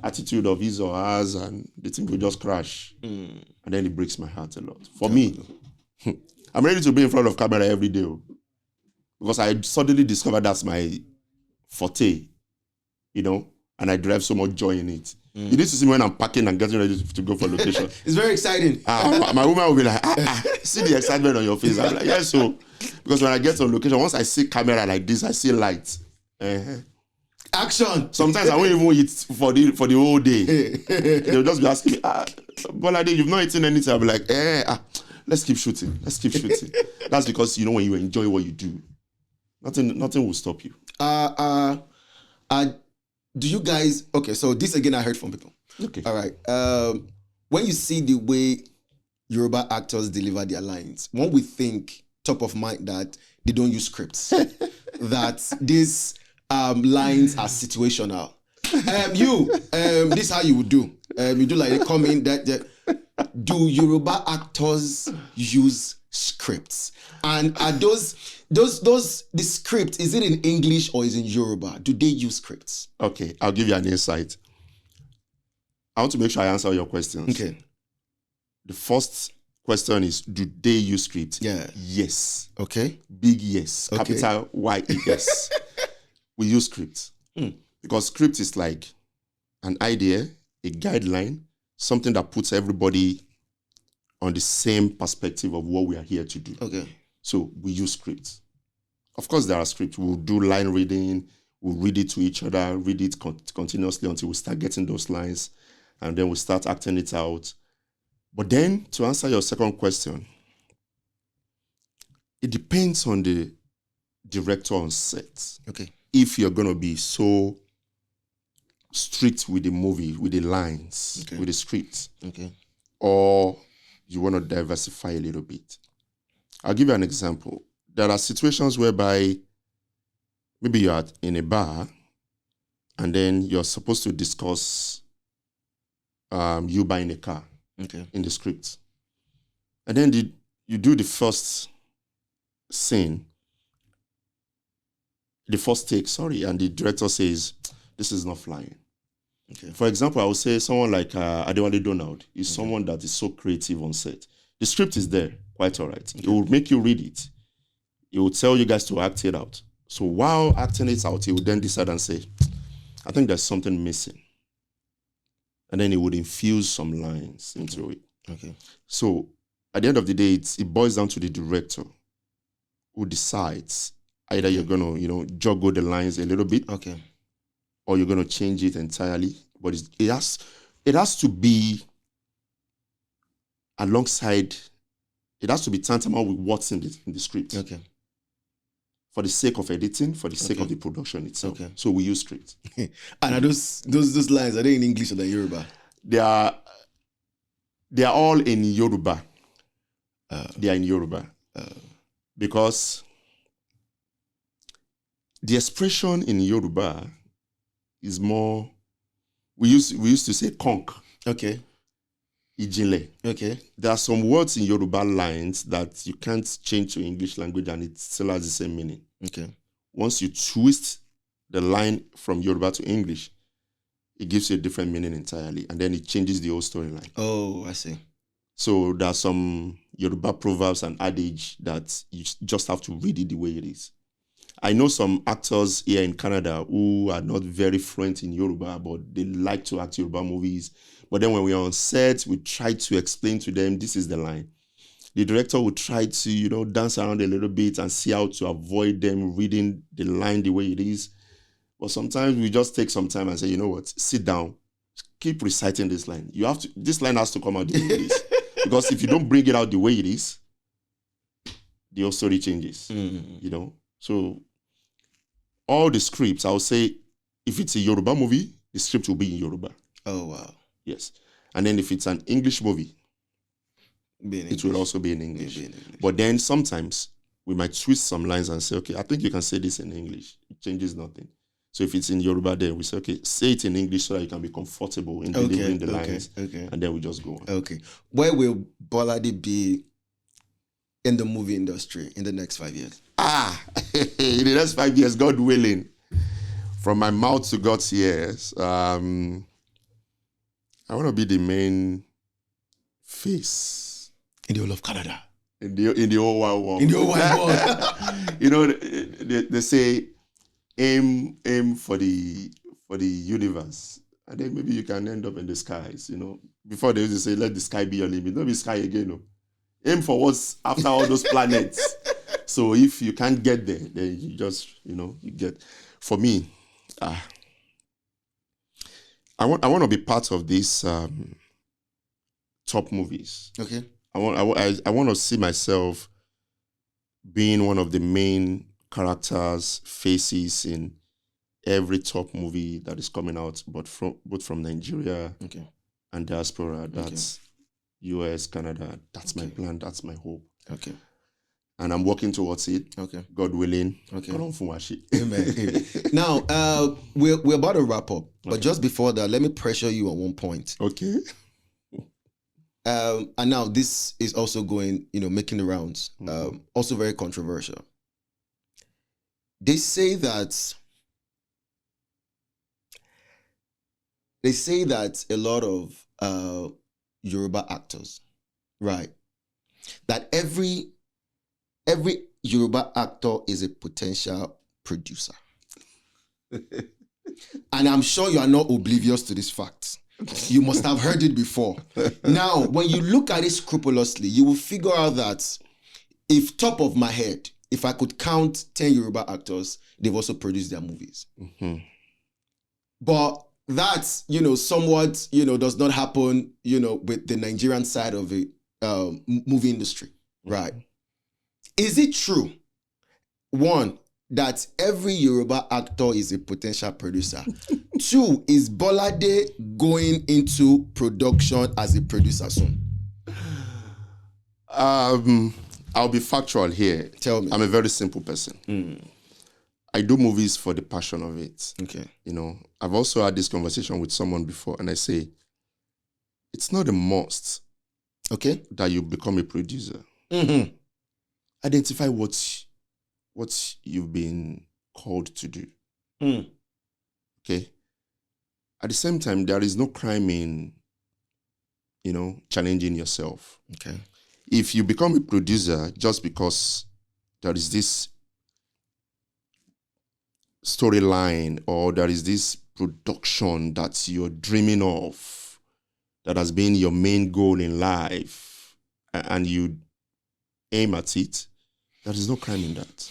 Speaker 4: attitude of his or hers, and the thing will just crash. And then it breaks my heart a lot. For me, I'm ready to be in front of camera every day, because I suddenly discovered that's my forte, and I derive so much joy in it. You need to see me when I'm packing and getting ready to go for location.
Speaker 1: It's very exciting.
Speaker 4: My woman will be like, see the excitement on your face. I'm like, yes, so. Because when I get on location, once I see camera like this, I see lights.
Speaker 1: Action.
Speaker 4: Sometimes I won't even eat for the whole day. They'll just be asking me, Bolade, you've not eaten anything. I'll be like, let's keep shooting. That's because, when you enjoy what you do, nothing will stop you.
Speaker 1: Do you guys, so this again I heard from people.
Speaker 4: Okay.
Speaker 1: All right. When you see the way Yoruba actors deliver their lines, one would think top of mind that they don't use scripts. That these lines are situational. This is how you would do. You do like they come in that do Yoruba actors use scripts? And are the script, is it in English or is it in Yoruba? Do they use scripts?
Speaker 4: Okay, I'll give you an insight. I want to make sure I answer your questions.
Speaker 1: Okay.
Speaker 4: The first question is, do they use script?
Speaker 1: Yeah.
Speaker 4: Yes.
Speaker 1: Okay.
Speaker 4: Big yes.
Speaker 1: Okay.
Speaker 4: Capital Y-E-S. We use script. Because script is like an idea, a guideline, something that puts everybody on the same perspective of what we are here to do.
Speaker 1: Okay.
Speaker 4: So we use script. Of course, there are scripts. We'll do line reading. We'll read it to each other, read it continuously until we start getting those lines, and then we start acting it out. But then, to answer your second question, it depends on the director on set.
Speaker 1: Okay.
Speaker 4: If you're going to be so strict with the movie, with the lines, with the script, or you want to diversify a little bit. I'll give you an example. There are situations whereby maybe you're in a bar and then you're supposed to discuss you buying a car in the script. And then you do the first scene, the first take, and the director says, this is not flying. Okay. For example, I would say someone like Adewale Donald is someone that is so creative on set. The script is there, quite all right. It will make you read it. It will tell you guys to act it out. So while acting it out, he would then decide and say, I think there's something missing. And then he would infuse some lines into it. Okay. So at the end of the day, it boils down to the director who decides either you're going to, juggle the lines a little bit, or you're going to change it entirely. But it has to be alongside, it has to be tantamount with what's in the script. Okay. For the sake of editing, for the sake of the production itself. Okay. So we use script.
Speaker 1: And are those lines, are they in English or the Yoruba?
Speaker 4: They are all in Yoruba. They are in Yoruba. Because the expression in Yoruba is more, we used to say conk. Okay. Ijinle. Okay. There are some words in Yoruba lines that you can't change to English language and it still has the same meaning. Okay. Once you twist the line from Yoruba to English, it gives you a different meaning entirely, and then it changes the whole storyline.
Speaker 1: Oh, I see.
Speaker 4: So there are some Yoruba proverbs and adage that you just have to read it the way it is. I know some actors here in Canada who are not very fluent in Yoruba, but they like to act Yoruba movies. But then when we are on set, we try to explain to them, this is the line. The director will try to, dance around a little bit and see how to avoid them reading the line the way it is. But sometimes we just take some time and say, you know what, sit down, keep reciting this line. This line has to come out the way it is. Because if you don't bring it out the way it is, the whole story changes, So all the scripts, I would say, if it's a Yoruba movie, the script will be in Yoruba.
Speaker 1: Oh, wow.
Speaker 4: Yes. And then if it's an English movie, it will also be in English. But then sometimes we might twist some lines and say, okay, I think you can say this in English. It changes nothing. So if it's in Yoruba, then we say, okay, say it in English so that you can be comfortable in delivering the lines. Okay. And then we just go on.
Speaker 1: Okay. Where will Bolade be in the movie industry in the next 5 years?
Speaker 4: In the next 5 years, God willing, from my mouth to God's ears, I want to be the main face
Speaker 1: in the whole of Canada,
Speaker 4: in the whole wide world.
Speaker 1: In the whole wide
Speaker 4: world. They say aim for the universe, and then maybe you can end up in the skies. Before they used to say, let the sky be your limit. Don't be sky again. No. Aim for what's after all those planets. So if you can't get there, then you just you get. For me, I want to be part of these top movies. Okay. I want to see myself being one of the main characters, faces in every top movie that is coming out, both from Nigeria and diaspora. That's US, Canada. That's my plan. That's my hope. Okay. And I'm working towards it. Okay. God willing. Okay.
Speaker 1: Amen. Now, we're about to wrap up. But just before that, let me pressure you on one point.
Speaker 4: Okay.
Speaker 1: And now this is also going, making the rounds. Also very controversial. They say that a lot of Yoruba actors, right, that every Yoruba actor is a potential producer. And I'm sure you are not oblivious to this fact. You must have heard it before. Now, when you look at it scrupulously, you will figure out that if top of my head, if I could count 10 Yoruba actors, they've also produced their movies.
Speaker 4: Mm-hmm.
Speaker 1: But that's, somewhat, does not happen, with the Nigerian side of the movie industry, right? Is it true, one, that every Yoruba actor is a potential producer? Two, is Bolade going into production as a producer soon?
Speaker 4: I'll be factual here.
Speaker 1: Tell me.
Speaker 4: I'm a very simple person. I do movies for the passion of it.
Speaker 1: Okay.
Speaker 4: I've also had this conversation with someone before, and I say, it's not a must.
Speaker 1: Okay.
Speaker 4: That you become a producer.
Speaker 1: Mm-hmm.
Speaker 4: Identify what you've been called to do. Okay. At the same time, there is no crime in, challenging yourself.
Speaker 1: Okay.
Speaker 4: If you become a producer just because there is this storyline or there is this production that you're dreaming of, that has been your main goal in life, and you aim at it, there is no crime in that.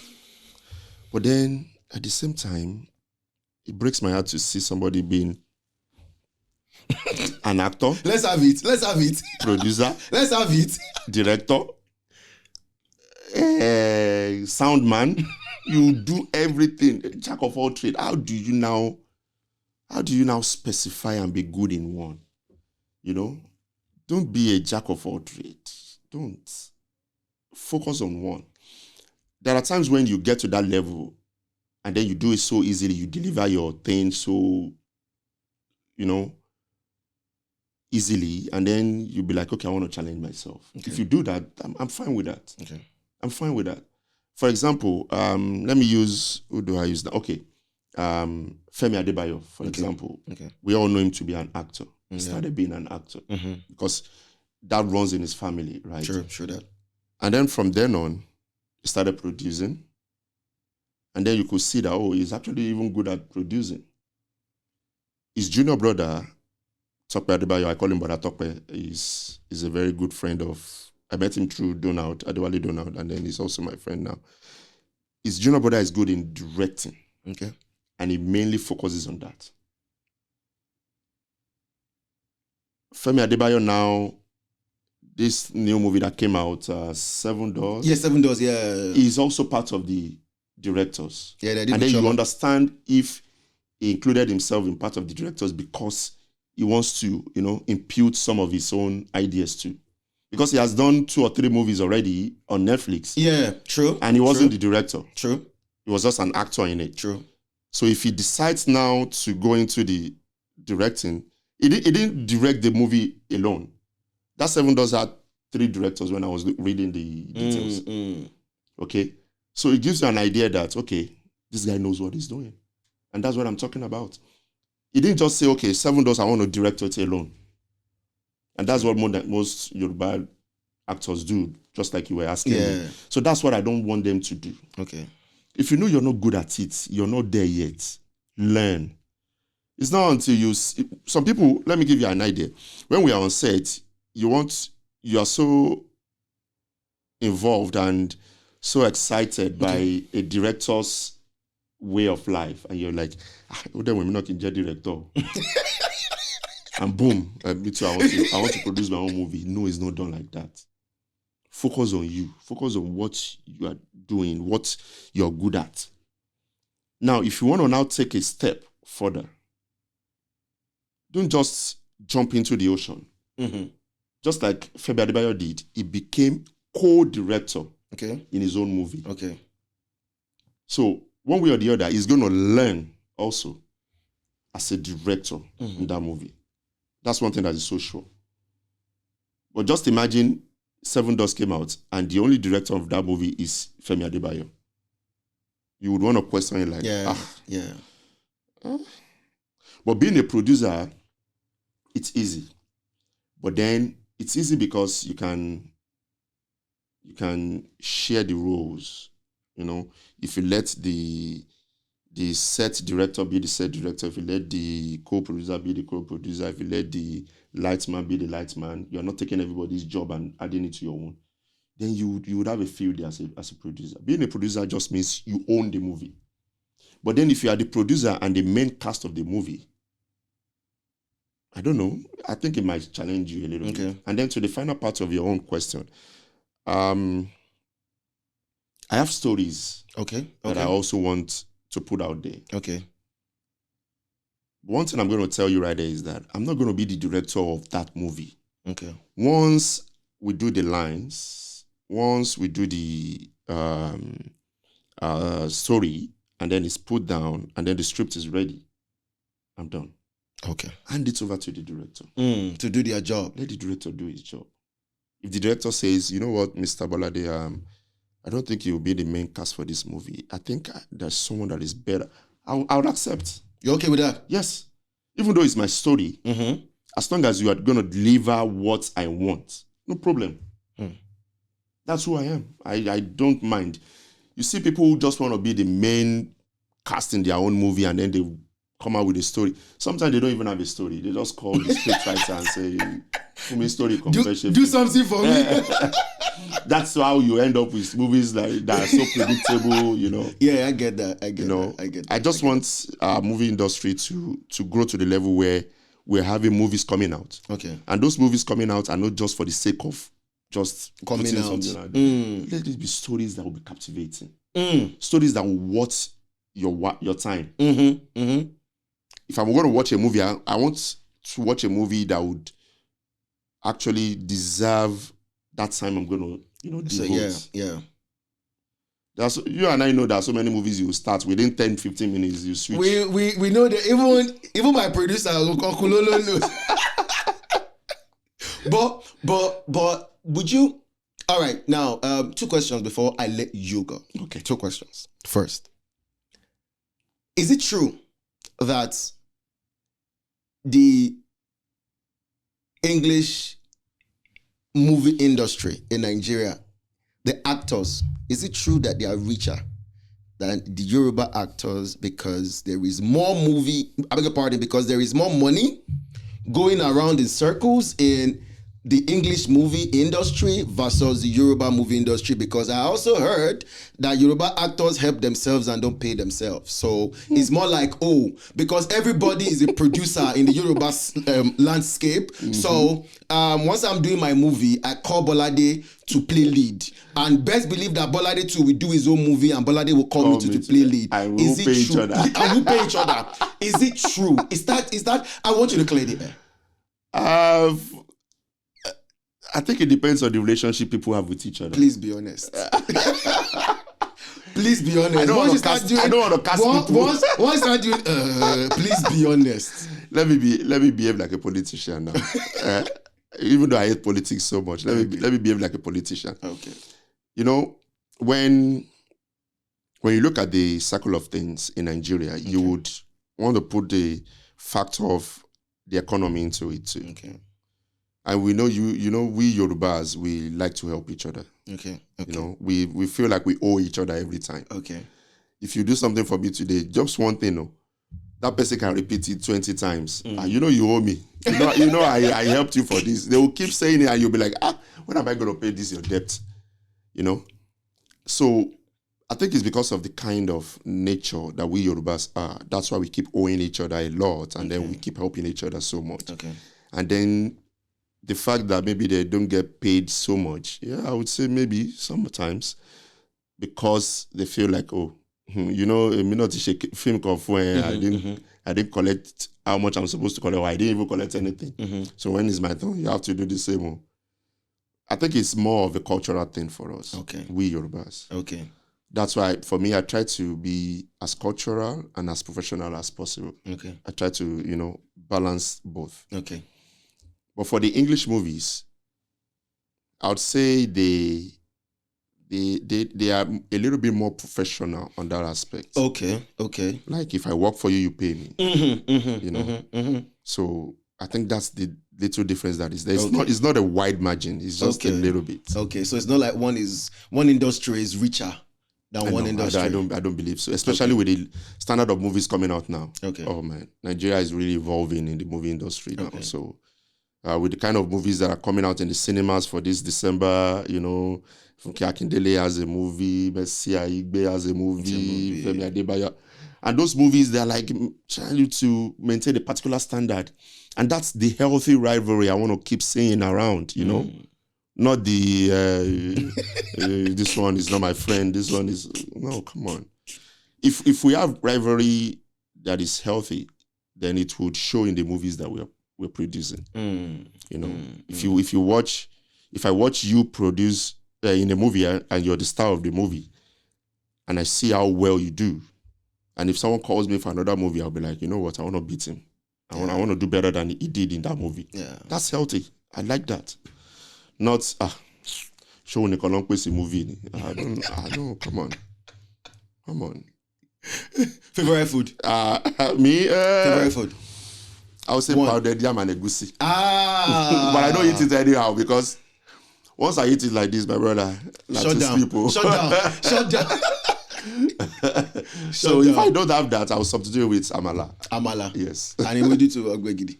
Speaker 4: But then, at the same time, it breaks my heart to see somebody being an actor.
Speaker 1: Let's have it.
Speaker 4: Producer.
Speaker 1: Let's have it.
Speaker 4: Director. Sound man. You do everything. Jack of all trades. How do you now specify and be good in one? Don't be a jack of all trades. Don't. Focus on one. There are times when you get to that level and then you do it so easily, you deliver your thing so, easily, and then you'll be like, okay, I want to challenge myself. Okay. If you do that, I'm fine with that.
Speaker 1: Okay.
Speaker 4: I'm fine with that. For example, let me use, who do I use now? Okay. Femi Adebayo, for example.
Speaker 1: Okay.
Speaker 4: We all know him to be an actor. He started being an actor because that runs in his family, right?
Speaker 1: Sure that.
Speaker 4: And then from then on, he started producing. And then you could see that, he's actually even good at producing. His junior brother, Tope Adebayo, I call him Brother Tope, is a very good friend of, I met him through Adewale Donald, and then he's also my friend now. His junior brother is good in directing.
Speaker 1: Okay.
Speaker 4: And he mainly focuses on that. Femi Adebayo now, this new movie that came out, 7 Doors.
Speaker 1: Yeah, 7 Doors, yeah.
Speaker 4: He's also part of the directors.
Speaker 1: Yeah, they did.
Speaker 4: And then you understand if he included himself in part of the directors because he wants to, impute some of his own ideas too. Because he has done 2 or 3 movies already on Netflix.
Speaker 1: Yeah, true.
Speaker 4: And he wasn't the director.
Speaker 1: True.
Speaker 4: He was just an actor in it.
Speaker 1: True.
Speaker 4: So if he decides now to go into the directing, he didn't direct the movie alone. That 7 Doors had 3 directors when I was reading the details. Okay? So it gives you an idea that, okay, this guy knows what he's doing. And that's what I'm talking about. He didn't just say, okay, 7 Doors, I want to direct it alone. And that's what most Yoruba actors do, just like you were asking me. So that's what I don't want them to do.
Speaker 1: Okay.
Speaker 4: If you know you're not good at it, you're not there yet, learn. It's not until you... Some people, let me give you an idea. When we are on set, you are so involved and so excited by a director's way of life. And you're like, then we're not in jet director. And boom, me too, I want to produce my own movie. No, it's not done like that. Focus on you. Focus on what you are doing, what you're good at. Now, if you want to now take a step further, don't just jump into the ocean. Just like Femi Adebayo did, he became co-director in his own movie.
Speaker 1: Okay.
Speaker 4: So, one way or the other, he's going to learn also as a director in that movie. That's one thing that is so sure. But just imagine 7 Doors came out and the only director of that movie is Femi Adebayo. You would want to question it like, But being a producer, it's easy. But then it's easy because you can share the roles. If you let the set director be the set director, if you let the co-producer be the co-producer, if you let the lightsman be the lightsman, you're not taking everybody's job and adding it to your own. then you would have a field there as a producer. Being a producer just means you own the movie. But then if you are the producer and the main cast of the movie, I don't know. I think it might challenge you a little bit. And then to the final part of your own question, I have stories that I also want to put out there.
Speaker 1: Okay.
Speaker 4: One thing I'm going to tell you right there is that I'm not going to be the director of that movie.
Speaker 1: Okay.
Speaker 4: Once we do the lines, once we do the story, and then it's put down, and then the script is ready, I'm done.
Speaker 1: Okay.
Speaker 4: Hand it over to the director.
Speaker 1: To do their job.
Speaker 4: Let the director do his job. If the director says, you know what, Mr. Bolade, I don't think you'll be the main cast for this movie. I think there's someone that is better. I would accept.
Speaker 1: You're okay with that?
Speaker 4: Yes. Even though it's my story, as long as you are going to deliver what I want, no problem. That's who I am. I don't mind. You see people who just want to be the main cast in their own movie and then they come out with a story. Sometimes they don't even have a story. They just call the script writer and say, "For me, story conversion.
Speaker 1: Do something for me."
Speaker 4: That's how you end up with movies like that are so predictable, you know.
Speaker 1: Yeah, I get that. I get that.
Speaker 4: I just want our movie industry to grow to the level where we're having movies coming out.
Speaker 1: Okay. And
Speaker 4: those movies coming out are not just for the sake of just
Speaker 1: coming out.
Speaker 4: Let it be stories that will be captivating. Stories that will worth your time. If I'm going to watch a movie, I want to watch a movie that would actually deserve that time I'm going to, devote.
Speaker 1: Yeah.
Speaker 4: You and I know there are so many movies you start within 10, 15 minutes, you switch.
Speaker 1: We know that even my producer, Uncle Lolo knows. But would you? All right, now 2 questions before I let you go.
Speaker 4: Okay.
Speaker 1: 2 questions. First, is it true that the English movie industry in Nigeria, the actors, is it true that they are richer than the Yoruba actors because there is more because there is more money going around in circles in the English movie industry versus the Yoruba movie industry? Because I also heard that Yoruba actors help themselves and don't pay themselves. So it's more like, because everybody is a producer in the Yoruba landscape. So once I'm doing my movie, I call Bolade to play lead. And best believe that Bolade too will do his own movie and Bolade will call me to play lead.
Speaker 4: And we'll pay each other.
Speaker 1: And we'll pay each other. Is it true? Is that I want you to clear the air.
Speaker 4: I think it depends on the relationship people have with each other.
Speaker 1: Please be honest. Please be honest.
Speaker 4: I don't want to cast people.
Speaker 1: Once start doing, please be honest.
Speaker 4: Let me behave like a politician now. Even though I hate politics so much, let me behave like a politician.
Speaker 1: Okay.
Speaker 4: You know, when you look at the circle of things in Nigeria, you would want to put the factor of the economy into it too.
Speaker 1: Okay.
Speaker 4: And we know we Yorubas, we like to help each other.
Speaker 1: Okay.
Speaker 4: You know, we feel like we owe each other every time.
Speaker 1: Okay.
Speaker 4: If you do something for me today, just one thing, that person can repeat it 20 times. You owe me. I helped you for this. They will keep saying it and you'll be like, when am I going to pay this your debt? You know? So I think it's because of the kind of nature that we Yorubas are. That's why we keep owing each other a lot and then we keep helping each other so much.
Speaker 1: Okay.
Speaker 4: And then the fact that maybe they don't get paid so much, I would say maybe sometimes because they feel like, me not film I didn't collect how much I'm supposed to collect, or I didn't even collect anything. So when it's my turn, you have to do the same. I think it's more of a cultural thing for us.
Speaker 1: Okay.
Speaker 4: We Yorubas.
Speaker 1: Okay.
Speaker 4: That's why, for me, I try to be as cultural and as professional as possible.
Speaker 1: Okay.
Speaker 4: I try to, balance both.
Speaker 1: Okay.
Speaker 4: But for the English movies, I would say they are a little bit more professional on that aspect.
Speaker 1: Okay.
Speaker 4: Like if I work for you, you pay me. So I think that's the little difference that is there. It's not a wide margin. It's just a little bit.
Speaker 1: Okay. So it's not like one industry is richer than one industry.
Speaker 4: I don't believe so. Especially with the standard of movies coming out now.
Speaker 1: Okay.
Speaker 4: Oh man, Nigeria is really evolving in the movie industry now. Okay. So with the kind of movies that are coming out in the cinemas for this December, Funke Akindele has a movie, Messi Aigbe has a movie, Femi Adebayo. And those movies, they're like trying you to maintain a particular standard. And that's the healthy rivalry I want to keep saying around, you know? Not the, this one is not my friend, this one is, no, come on. If we have rivalry that is healthy, then it would show in the movies that we're producing. You know, if I watch you produce in a movie and you're the star of the movie, and I see how well you do, and if someone calls me for another movie, I'll be like, you know what, I want to beat him. I want to do better than he did in that movie. Yeah, that's healthy. I like that. Not show Nicolon Kwesi movie. I don't. Come on.
Speaker 1: Favorite food?
Speaker 4: Me?
Speaker 1: Favorite food?
Speaker 4: I would say powdered yam and egusi. But I don't eat it anyhow because once I eat it like this, my brother,
Speaker 1: Shut down.
Speaker 4: People.
Speaker 1: Shut down.
Speaker 4: So if I don't have that, I'll substitute with amala.
Speaker 1: Amala.
Speaker 4: Yes.
Speaker 1: And it would to Ogbegidi.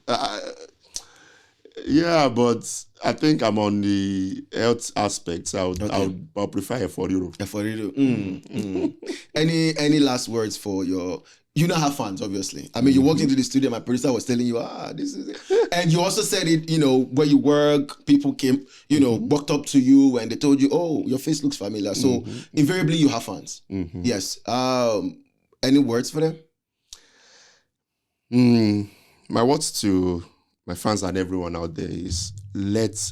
Speaker 4: Yeah, but I think I'm on the health aspect. I'll prefer Eforiru.
Speaker 1: Any last words for your... You now have fans, obviously. I mean, you walked into the studio, my producer was telling you, this is it. And you also said it, you know, where you work, people came, you know, walked up to you and they told you, oh, your face looks familiar. So invariably you have fans. Yes. Any words for them?
Speaker 4: My words to my fans and everyone out there is let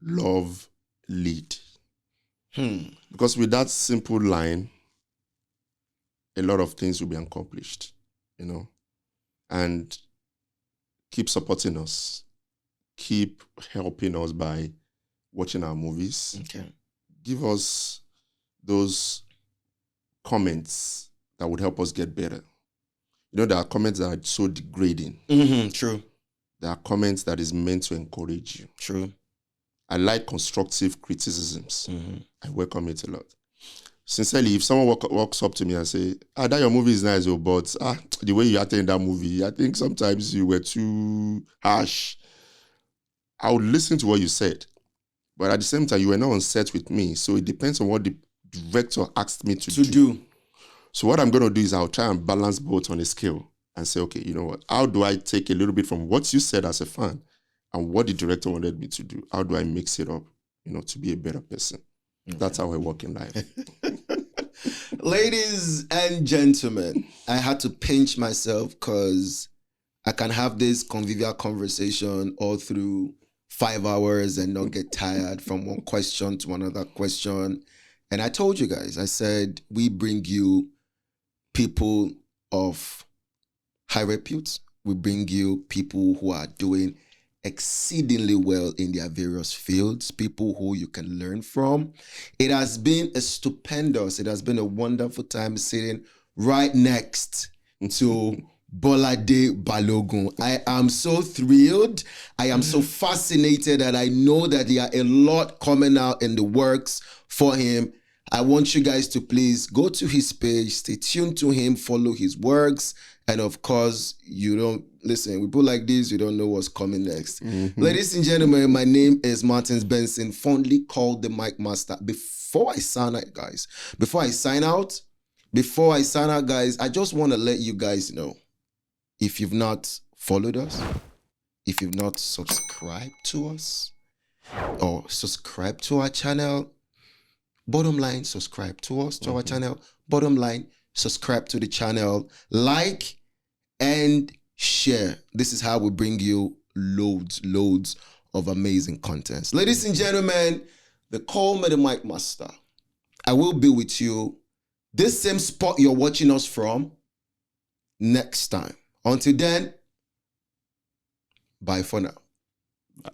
Speaker 4: love lead. Because with that simple line, a lot of things will be accomplished, you know. And keep supporting us. Keep helping us by watching our movies.
Speaker 1: Okay.
Speaker 4: Give us those comments that would help us get better. You know, there are comments that are so degrading.
Speaker 1: True.
Speaker 4: There are comments that is meant to encourage you.
Speaker 1: True.
Speaker 4: I like constructive criticisms. I welcome it a lot. Sincerely, if someone walks up to me and say, that your movie is nice, but the way you acted in that movie, I think sometimes you were too harsh. I would listen to what you said. But at the same time, you were not on set with me. So it depends on what the director asked me to do. So what I'm going to do is I'll try and balance both on a scale and say, okay, you know what? How do I take a little bit from what you said as a fan and what the director wanted me to do? How do I mix it up, you know, to be a better person? Okay. That's how I work in life.
Speaker 1: Ladies and gentlemen, I had to pinch myself because I can have this convivial conversation all through 5 hours and not get tired from one question to another question. And I told you guys, I said, we bring you people of high repute. We bring you people who are doing exceedingly well in their various fields, people who you can learn from. It has been a wonderful time sitting right next to Bolade Balogun. I am so thrilled. I am so fascinated that I know that there are a lot coming out in the works for him. I want you guys to please go to his page, stay tuned to him, follow his works. And of course, you don't listen, we put like this, you don't know what's coming next. Ladies and gentlemen, my name is Martins Benson, fondly called the Mic Master. Before I sign out, guys, I just want to let you guys know, if you've not followed us, if you've not subscribed to us, or subscribe to our channel, bottom line, subscribe to us, to our channel, bottom line, subscribe to the channel, like and share. This is how we bring you loads of amazing contents. Ladies and gentlemen, they call me the Mic Master. I will be with you this same spot you're watching us from next time. Until then, bye for now.
Speaker 4: Bye.